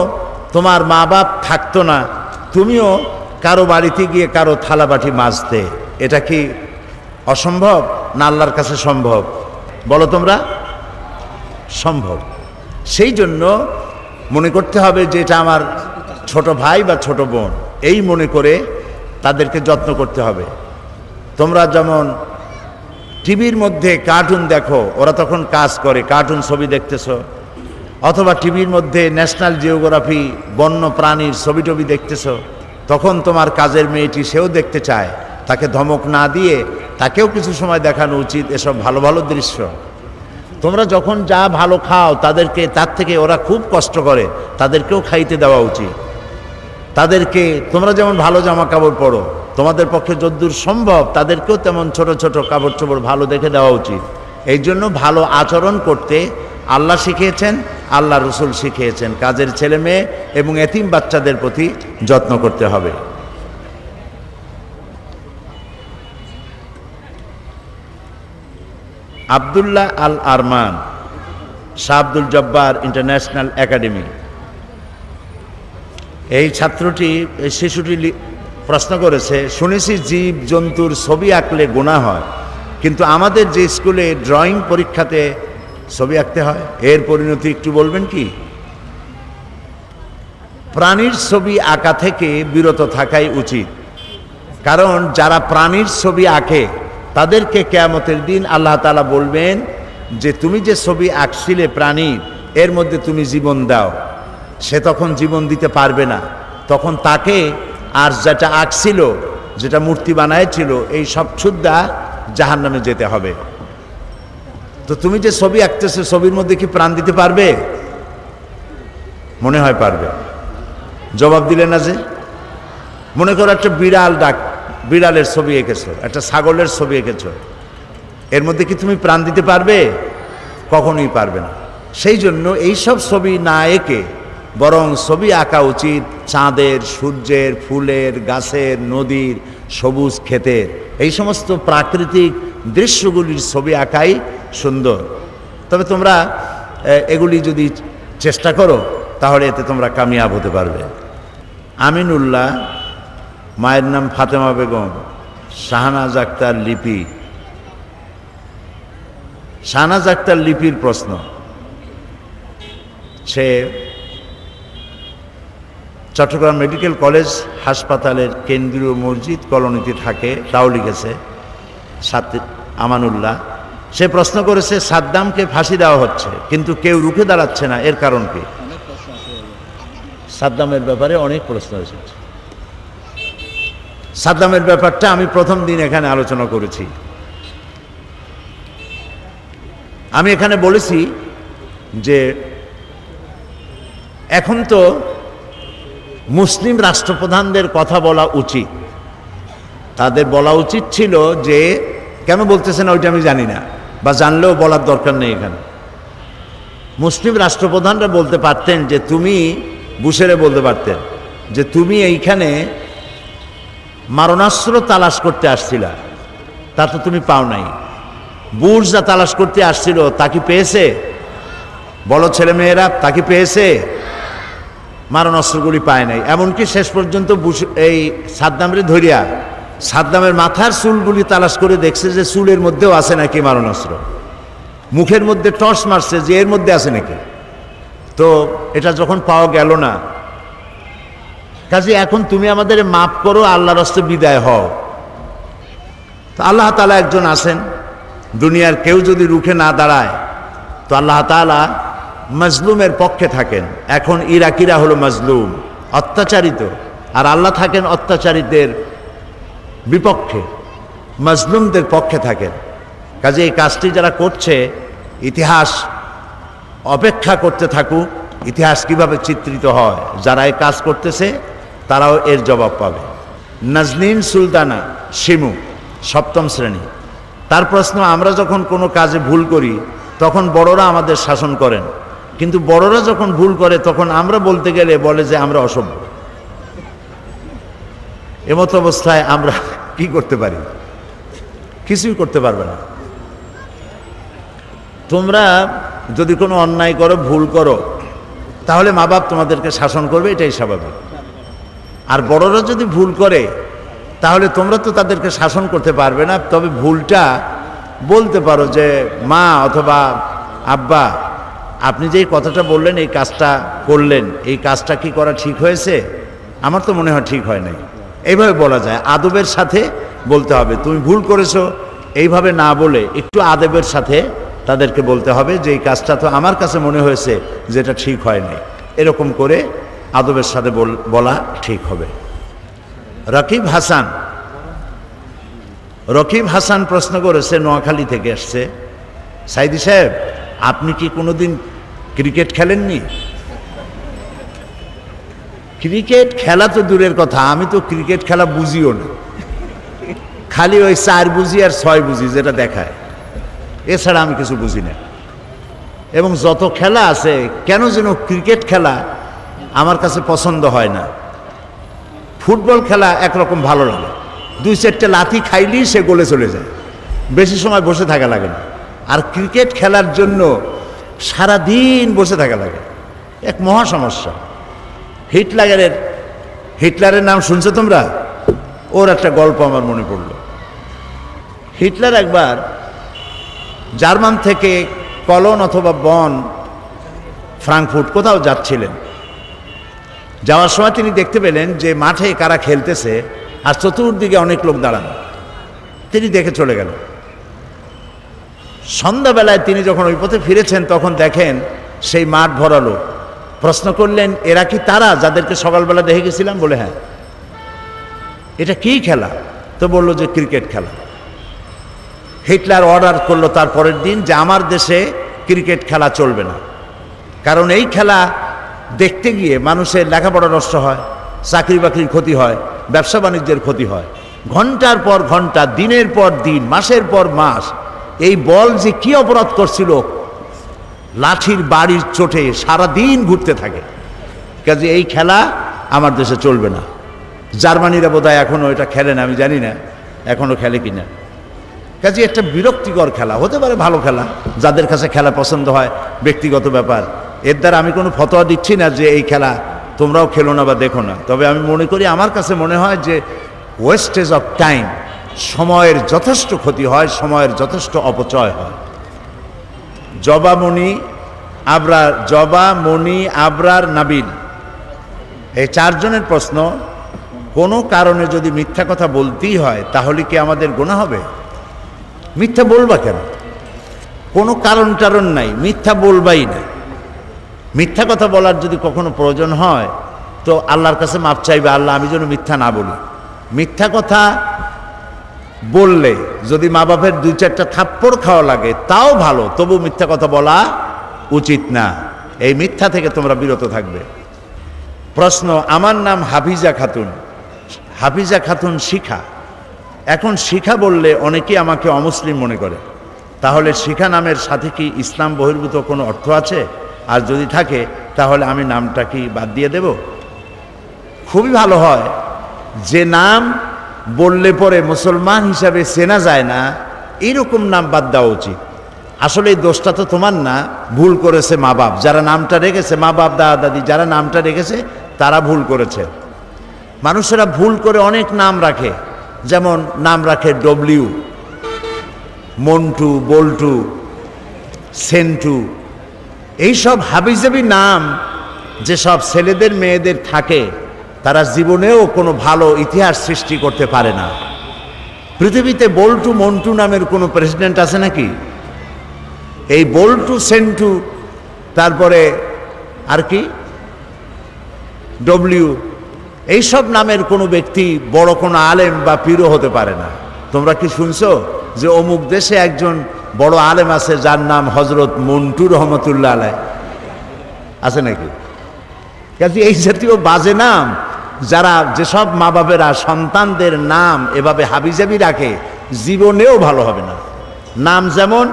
তোমার মা বাপ থাকতো না, তুমিও কারো বাড়িতে গিয়ে কারো থালা বাটি মাজতে। এটা কি অসম্ভব না আল্লাহর কাছে সম্ভব? বলো তোমরা, সম্ভব। সেই জন্য মনে করতে হবে যে এটা আমার ছোট ভাই বা ছোট বোন, এই মনে করে তাদেরকে যত্ন করতে হবে। তোমরা যেমন টিভির মধ্যে কার্টুন দেখো, ওরা তখন কাজ করে, কার্টুন ছবি দেখতেছো, অথবা টিভির মধ্যে ন্যাশনাল জিওগ্রাফি বন্য প্রাণীর ছবি টবি দেখতেছো, তখন তোমার কাজের মেয়েটি সেও দেখতে চায়, তাকে ধমক না দিয়ে তাকেও কিছু সময় দেখানো উচিত এসব ভালো ভালো দৃশ্য। তোমরা যখন যা ভালো খাও তাদেরকে, তার থেকে ওরা খুব কষ্ট করে, তাদেরকেও খাইতে দেওয়া উচিত। তাদেরকে তোমরা যেমন ভালো জামা কাপড় পরো, তোমাদের পক্ষে যদ্দূর সম্ভব তাদেরকেও তেমন ছোট ছোট কাপড় চোপড় ভালো দেখে দেওয়া উচিত। এই জন্য ভালো আচরণ করতে আল্লাহ শিখিয়েছেন, আল্লাহ রসুল শিখিয়েছেন। কাজের ছেলে মেয়ে এবং এতিম বাচ্চাদের প্রতি যত্ন করতে হবে। আব্দুল্লাহ আল আরমান, শাহ আব্দুল জব্বার ইন্টারন্যাশনাল একাডেমি, এই ছাত্রটি, এই শিশুটি প্রশ্ন করেছে, শুনেছি জীব জন্তুর ছবি আঁকলে গুনাহ হয়, কিন্তু আমাদের যে স্কুলে ড্রয়িং পরীক্ষাতে ছবি আঁকতে হয়, এর পরিণতি একটু বলবেন কি? প্রাণীর ছবি আঁকা থেকে বিরত থাকাই উচিত, কারণ যারা প্রাণীর ছবি আঁকে তাদেরকে কিয়ামতের দিন আল্লাহ তাআলা বলবেন যে তুমি যে ছবি আঁকছিলে প্রাণী, এর মধ্যে তুমি জীবন দাও। সে তখন জীবন দিতে পারবে না, তখন তাকে আর যেটা আঁকছিল, যেটা মূর্তি বানায়ছিল, এই সব সুদ্ধা জাহান্নামে যেতে হবে। তো তুমি যে ছবি আঁকতেছো, ছবির মধ্যে কি প্রাণ দিতে পারবে? মনে হয় পারবে। জবাব দিলে না যে। মনে করো একটা বিড়ালের ছবি এঁকেছো, একটা ছাগলের ছবি এঁকেছো, এর মধ্যে কি তুমি প্রাণ দিতে পারবে? কখনোই পারবে না। সেই জন্য এইসব ছবি না এঁকে বরং ছবি আঁকা উচিত চাঁদের, সূর্যের, ফুলের, গাছের, নদীর, সবুজ ক্ষেতের, এই সমস্ত প্রাকৃতিক দৃশ্যগুলির ছবি আঁকাই সুন্দর। তবে তোমরা এগুলি যদি চেষ্টা করো তাহলে এতে তোমরা কামিয়াব হতে পারবে। আমিনুল্লাহ, মায়ের নাম ফাতেমা বেগম, শাহনাজ আক্তার লিপি। শাহনাজ আক্তার লিপির প্রশ্ন, সে চট্টগ্রাম মেডিকেল কলেজ হাসপাতালের কেন্দ্রীয় মসজিদ কলোনিতে থাকে, তাও লিখেছে আমানুল্লাহ। সে প্রশ্ন করেছে, সাদ্দামকে ফাঁসি দেওয়া হচ্ছে কিন্তু কেউ রুখে দাঁড়াচ্ছে না, এর কারণ কি? সাদ্দামের ব্যাপারে অনেক প্রশ্ন এসেছে। সাদ্দামের ব্যাপারটা আমি প্রথম দিন এখানে আলোচনা করেছি। আমি এখানে বলেছি যে এখন তো মুসলিম রাষ্ট্রপ্রধানদের কথা বলা উচিত, তাদের বলা উচিত ছিল যে, কেন বলতেছেন ওইটা আমি জানি না, বা জানলেও বলার দরকার নেই। এখানে মুসলিম রাষ্ট্রপ্রধানরা বলতে পারতেন যে, তুমি বুশেরে বলতে পারতেন যে তুমি এইখানে মারণাস্ত্র তালাশ করতে আসছিলা, তা তো তুমি পাও নাই। বুশ যা তালাশ করতে আসছিল তা কি পেয়েছে? বলো ছেলেমেয়েরা, তা কি পেয়েছে? মারণাস্ত্রগুলি পায় নাই। এমনকি শেষ পর্যন্ত বুশ এই সাদ্দামরে ধরিয়া সাদ্দামের মাথার চুলগুলি তালাশ করে দেখছে যে চুলের মধ্যেও আছে নাকি মারণাস্ত্র। মুখের মধ্যে টর্চ মারছে যে এর মধ্যে আছে নাকি। তো এটা যখন পাওয়া গেল না, কাজে এখন তুমি আমাদের মাফ করো, আল্লাহর রাস্তে বিদায় হও। তো আল্লাহ তাআলা একজন আছেন, দুনিয়ার কেউ যদি রুখে না দাঁড়ায় তো আল্লাহ তাআলা মজলুমের পক্ষে থাকেন। এখন ইরাকিরা হলো মজলুম, অত্যাচারিত, আর আল্লাহ থাকেন অত্যাচারিতদের বিপক্ষে, মজলুমদের পক্ষে থাকেন। কাজে এই কাজটি যারা করছে, ইতিহাস অপেক্ষা করতে থাকুক, ইতিহাস কিভাবে চিত্রিত হয়। যারা এই কাজ করতেছে তারাও এর জবাব পাবে। নাজনীন সুলতানা শিমু, সপ্তম শ্রেণী, তার প্রশ্ন, আমরা যখন কোনো কাজে ভুল করি তখন বড়রা আমাদের শাসন করেন, কিন্তু বড়রা যখন ভুল করে তখন আমরা বলতে গেলে বলে যে আমরা অসভ্য। এমত অবস্থায় আমরা কি করতে পারি? কিছুই করতে পারবে না। তোমরা যদি কোনো অন্যায় করো, ভুল করো, তাহলে মা বাপ তোমাদেরকে শাসন করবে, এটাই স্বাভাবিক। আর বড়রা যদি ভুল করে তাহলে তোমরা তো তাদেরকে শাসন করতে পারবে না, তবে ভুলটা বলতে পারো যে মা অথবা আব্বা, আপনি যে কথাটা বললেন, এই কাজটা করলেন, এই কাজটা কি করা ঠিক হয়েছে? আমার তো মনে হয় ঠিক হয় নাই। এইভাবে বলা যায়, আদবের সাথে বলতে হবে। তুমি ভুল করেছো এইভাবে না বলে একটু আদবের সাথে তাদেরকে বলতে হবে যে এই কাজটা তো আমার কাছে মনে হয়েছে যেটা ঠিক হয় নাই। এরকম করে আদবের সাথে বলা ঠিক হবে। রকিব হাসান প্রশ্ন করেছে, নোয়াখালী থেকে আসছে, সাইদি সাহেব আপনি কি কোনোদিন ক্রিকেট খেলেননি? ক্রিকেট খেলা তো দূরের কথা, আমি তো ক্রিকেট খেলা বুঝিও না, খালি ওই 4 বুঝি আর 6 বুঝি যেটা দেখায়, এছাড়া আমি কিছু বুঝি না। এবং যত খেলা আছে, কেন যেন ক্রিকেট খেলা আমার কাছে পছন্দ হয় না। ফুটবল খেলা একরকম ভালো লাগে, 2-4টে লাথি খাইলেই সে গোলে চলে যায়, বেশি সময় বসে থাকা লাগে না। আর ক্রিকেট খেলার জন্য সারা দিন বসে থাকা লাগে, এক মহা সমস্যা। হিটলারের নাম শুনছো তোমরা? ওর একটা গল্প আমার মনে পড়ল। হিটলার একবার জার্মান থেকে কলন অথবা বন, ফ্রাঙ্কফুর্ট কোথাও যাচ্ছিলেন। যাওয়ার সময় তিনি দেখতে পেলেন যে মাঠে কারা খেলতেছে আর চতুর্দিকে অনেক লোক দাঁড়ানো। তিনি দেখে চলে গেল। সন্ধ্যাবেলায় তিনি যখন ওই পথে ফিরেছেন তখন দেখেন সেই মাঠ ভরালো। প্রশ্ন করলেন, এরা কি তারা যাদেরকে সকালবেলা দেখে গেছিলাম? বলে হ্যাঁ। এটা কি খেলা? তো বলল যে ক্রিকেট খেলা। হিটলার অর্ডার করলো তার পরের দিন যে আমার দেশে ক্রিকেট খেলা চলবে না, কারণ এই খেলা দেখতে গিয়ে মানুষের লেখাপড়া নষ্ট হয়, চাকরি বাকরির ক্ষতি হয়, ব্যবসা বাণিজ্যের ক্ষতি হয়। ঘন্টার পর ঘন্টা, দিনের পর দিন, মাসের পর মাস এই বল যে কি অপরাধ করছিল, লাঠির বাড়ির চোটে সারাদিন ঘুরতে থাকে। কাজে এই খেলা আমার দেশে চলবে না। জার্মানিরা বোধহয় এখনো এটা খেলে না, আমি জানি না এখনো খেলে কিনা। কাজে একটা বিরক্তিকর খেলা, হতে পারে ভালো খেলা, যাদের কাছে খেলা পছন্দ হয় ব্যক্তিগত ব্যাপার। এর দ্বারা আমি কোনো ফতোয়া দিচ্ছি না যে এই খেলা তোমরাও খেলো না বা দেখো না। তবে আমি মনে করি, আমার কাছে মনে হয় যে ওয়েস্টেজ অফ টাইম, সময়ের যথেষ্ট ক্ষতি হয়, সময়ের যথেষ্ট অপচয় হয়। জবামণি আবরার নাবিল, এই 4 জনের প্রশ্ন, কোনো কারণে যদি মিথ্যা কথা বলতেই হয় তাহলে কি আমাদের গুনাহ হবে? মিথ্যা বলবা কেন? কোনো কারণ নাই, মিথ্যা বলবাই না। মিথ্যা কথা বলার যদি কখনো প্রয়োজন হয় তো আল্লাহর কাছে মাপ চাইবে, আল্লাহ আমি যেন মিথ্যা না বলি। মিথ্যা কথা বললে যদি মা বাপের 2-4টা থাপ্পড় খাওয়া লাগে তাও ভালো, তবু মিথ্যা কথা বলা উচিত না। এই মিথ্যা থেকে তোমরা বিরত থাকবে। প্রশ্ন, আমার নাম হাফিজা খাতুন শিখা। এখন শিখা বললে অনেকেই আমাকে অমুসলিম মনে করে, তাহলে শিখা নামের সাথে কি ইসলাম বহির্ভূত কোনো অর্থ আছে? আর যদি থাকে তাহলে আমি নামটা কি বাদ দিয়ে দেব? খুবই ভালো হয়, যে নাম বললে পরে মুসলমান হিসাবে চেনা যায় না এরকম নাম বাদ দেওয়া উচিত। আসলে এই দোষটা তো তোমার না, ভুল করেছে মা বাপ, যারা নামটা রেখেছে, মা বাপ দাদা দাদি যারা নামটা রেখেছে তারা ভুল করেছে। মানুষেরা ভুল করে অনেক নাম রাখে, যেমন নাম রাখে ডব্লিউ, মন্টু, বল্টু, সেন্টু। এইসব হাবিজাবি নাম যেসব ছেলেদের মেয়েদের থাকে তারা জীবনেও কোনো ভালো ইতিহাস সৃষ্টি করতে পারে না। পৃথিবীতে বল্টু মন্টু নামের কোনো প্রেসিডেন্ট আছে নাকি? এই বল্টু, সেন্টু, তারপরে আর কি ডব্লিউ, এইসব নামের কোনো ব্যক্তি বড় কোনো আলেম বা পীরও হতে পারে না। তোমরা কি শুনছো যে অমুক দেশে একজন বড় আলেম আছে যার নাম হজরত মন্টু রহমতুল্লাহ আলাই? আছে নাকি? কাজে এই জাতীয় বাজে নাম যারা, যেসব মা বাবেরা সন্তানদের নাম এভাবে হাবিজাবি রাখে, জীবনেও ভালো হবে না। নাম যেমন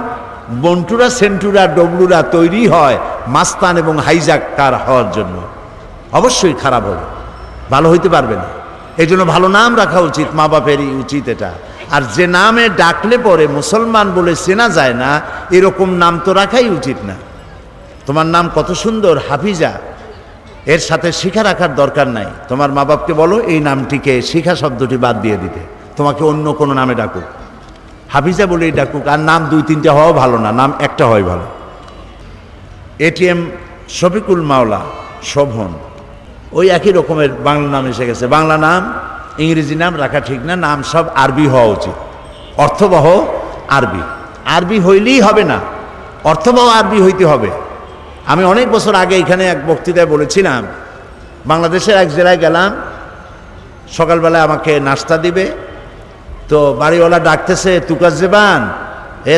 মন্টুরা, সেন্টুরা, ডবলুরা তৈরি হয় মাস্তান এবং হাইজাক্কার হওয়ার জন্য, অবশ্যই খারাপ হবে, ভালো হইতে পারবে না। এই জন্য ভালো নাম রাখা উচিত, মা বাপেরই উচিত এটা। আর যে নামে ডাকলে পরে মুসলমান বলে চেনা যায় না, এরকম নাম তো রাখাই উচিত না। তোমার নাম কত সুন্দর হাফিজা, এর সাথে শিখা রাখার দরকার নাই। তোমার মা বাপকে বলো এই নামটিকে, শিখা শব্দটি বাদ দিয়ে দিতে, তোমাকে অন্য কোনো নামে ডাকুক, হাফিজা বলেই ডাকুক। আর নাম 2-3টে হওয়া ভালো না, নাম একটা হয় ভালো। এটিএম শফিকুল মাওলা শোভন, ওই একই রকমের বাংলা নাম এসে গেছে। বাংলা নাম ইংরেজি নাম রাখা ঠিক না, নাম সব আরবি হওয়া উচিত, অর্থবহ আরবি। আরবি হইলেই হবে না, অর্থবহ আরবি হইতে হবে। আমি অনেক বছর আগে এখানে এক বক্তৃতায় বলেছিলাম, বাংলাদেশের এক জেলায় গেলাম, সকালবেলায় আমাকে নাস্তা দিবে, তো বাড়িওয়ালা ডাকতেছে তুকাজ্জেবান,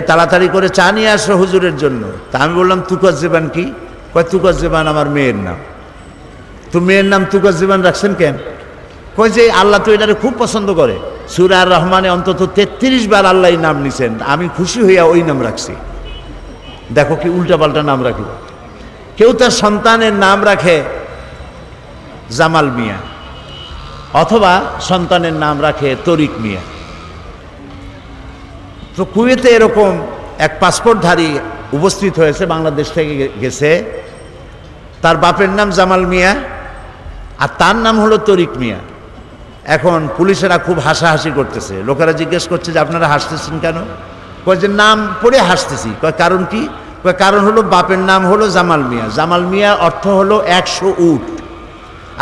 তাড়াতাড়ি করে চা নিয়ে আসো হুজুরের জন্য। তা আমি বললাম তুকাজ্জেবান কি? কয় তুকাজ্জেবান আমার মেয়ের নাম। তো মেয়ের নাম তুকাজ্জেবান রাখছেন কেন? কয় যে আল্লাহ তো এটারে খুব পছন্দ করে, সূরা আর রহমানে অন্তত 33 বার আল্লাহ এই নাম নিছেন, আমি খুশি হইয়া ওই নাম রাখছি। দেখো কি উল্টাপাল্টা নাম রাখি। কেউ তার সন্তানের নাম রাখে জামাল মিয়া, অথবা সন্তানের নাম রাখে তরিক মিয়া। তো কুয়েতে এরকম এক পাসপোর্টধারী উপস্থিত হয়েছে, বাংলাদেশ থেকে গেছে, তার বাপের নাম জামাল মিয়া আর তার নাম হলো তরিক মিয়া। এখন পুলিশেরা খুব হাসাহাসি করতেছে, লোকেরা জিজ্ঞেস করছে যে আপনারা হাসতেছেন কেন? কয় যে নাম পড়ে হাসতেছি। কয় কারণ কি? কয় কারণ হলো বাপের নাম হলো জামাল মিয়া, জামাল মিয়া অর্থ হলো 100 উট,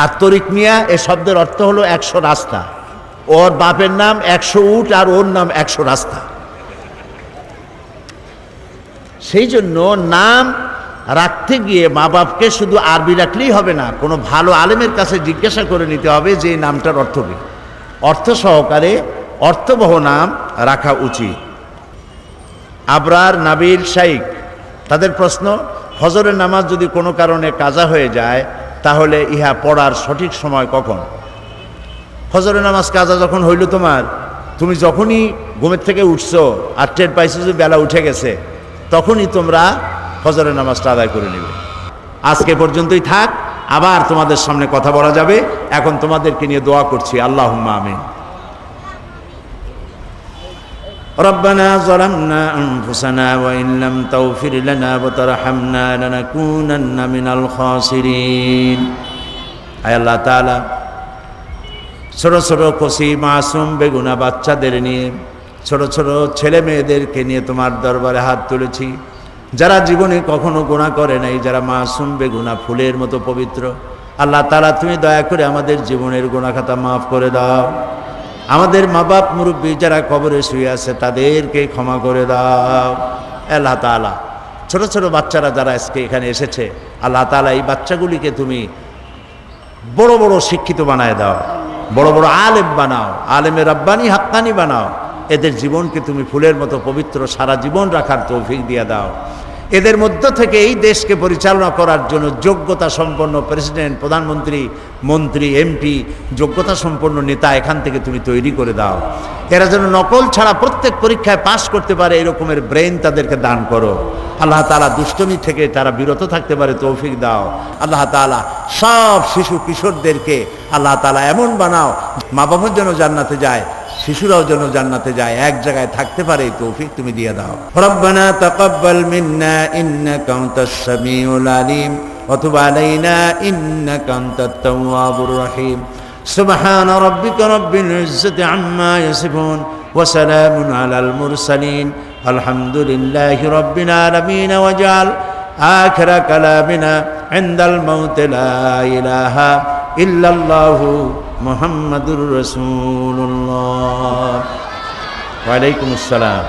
আর তরিক মিয়া এ শব্দের অর্থ হলো 100 রাস্তা। ওর বাপের নাম 100 উট আর ওর নাম 100 রাস্তা। সেই জন্য নাম রাখতে গিয়ে মা বাপকে শুধু আরবি রাখলেই হবে না, কোনো ভালো আলেমের কাছে জিজ্ঞাসা করে নিতে হবে যে এই নামটার অর্থ কী, অর্থ সহকারে অর্থবহ নাম রাখা উচিত। আবরার, নাবিল, শাইখ, তাদের প্রশ্ন, ফজরের নামাজ যদি কোনো কারণে কাজা হয়ে যায় তাহলে ইহা পড়ার সঠিক সময় কখন? ফজরের নামাজ কাজা যখন হইল তোমার, তুমি যখনই ঘুমের থেকে উঠছো আর টের পাইছো যে বেলা উঠে গেছে, তখনই তোমরা ফজরের নামাজটা আদায় করে নেবে। আজকে পর্যন্তই থাক, আবার তোমাদের সামনে কথা বলা যাবে। এখন তোমাদেরকে নিয়ে দোয়া করছি, আল্লাহুম্মা আমিন। ربنا ظلمنا أنفسنا وإن لم تغفر لنا وترحمنا لنكونن من الخاسرين। আয় আল্লাহ তাআলা, ছোট ছোট কচি মাসুম বেগুনা বাচ্চাদের নিয়ে, ছোট ছোট ছেলে মেয়েদেরকে নিয়ে তোমার দরবারে হাত তুলেছি, যারা জীবনে কখনো গুনাহ করে নাই, যারা মাসুম বেগুনা ফুলের মতো পবিত্র। আল্লাহ তাআলা, তুমি দয়া করে আমাদের জীবনের গুনাহ খাতা মাফ করে দাও। আমাদের মা বাপ মুরব্বী যারা কবরে শুয়ে আছে তাদেরকে ক্ষমা করে দাও। আল্লাহ তাআলা, ছোট ছোট বাচ্চারা যারা আজকে এখানে এসেছে, আল্লাহ তাআলা এই বাচ্চাগুলিকে তুমি বড় বড় শিক্ষিত বানায় দাও, বড় বড় আলেম বানাও, আলেমে রাব্বানি হাক্কানি বানাও। এদের জীবনকে তুমি ফুলের মতো পবিত্র সারা জীবন রাখার তৌফিক দিয়ে দাও। এদের মধ্য থেকে এই দেশকে পরিচালনা করার জন্য যোগ্যতা সম্পন্ন প্রেসিডেন্ট, প্রধানমন্ত্রী, মন্ত্রী, এমপি, যোগ্যতা সম্পন্ন নেতা এখান থেকে তুমি তৈরি করে দাও। এরা যেন নকল ছাড়া প্রত্যেক পরীক্ষায় পাশ করতে পারে, এরকমের ব্রেন তাদেরকে দান করো। আল্লাহ তাআলা, দুষ্টমি থেকে তারা বিরত থাকতে পারে তৌফিক দাও। আল্লাহ তাআলা, সব শিশু কিশোরদেরকে আল্লাহ তাআলা এমন বানাও, মা বাবার যেন জান্নাতে যায়, শিশুরাও যেন জান্নাতে যায়, এক জায়গায় থাকতে পারে, এই তৌফিক তুমি দিয়ে দাও। রব্বানা তাকাব্বাল মিন্না ইন্নাকা আনতাস সামিউল আলিম ওয়া তুব আলাইনা ইন্নাকা আনতাত তাওয়াবুর রহিম। সুবহান রাব্বিকা রাব্বিল ইজ্জাতি আম্মা ইয়াসিফুন ওয়া সালামুন আলাল মুরসালিন আলহামদুলিল্লাহি রাব্বিল আলামিন। ওয়াজআল আখিরা কালামিনা ইনদাল মাউত লা ইলাহা ইল্লাল্লাহু মুহাম্মাদুর রাসূলুল্লাহ। ওয়া আলাইকুমুস সালাম।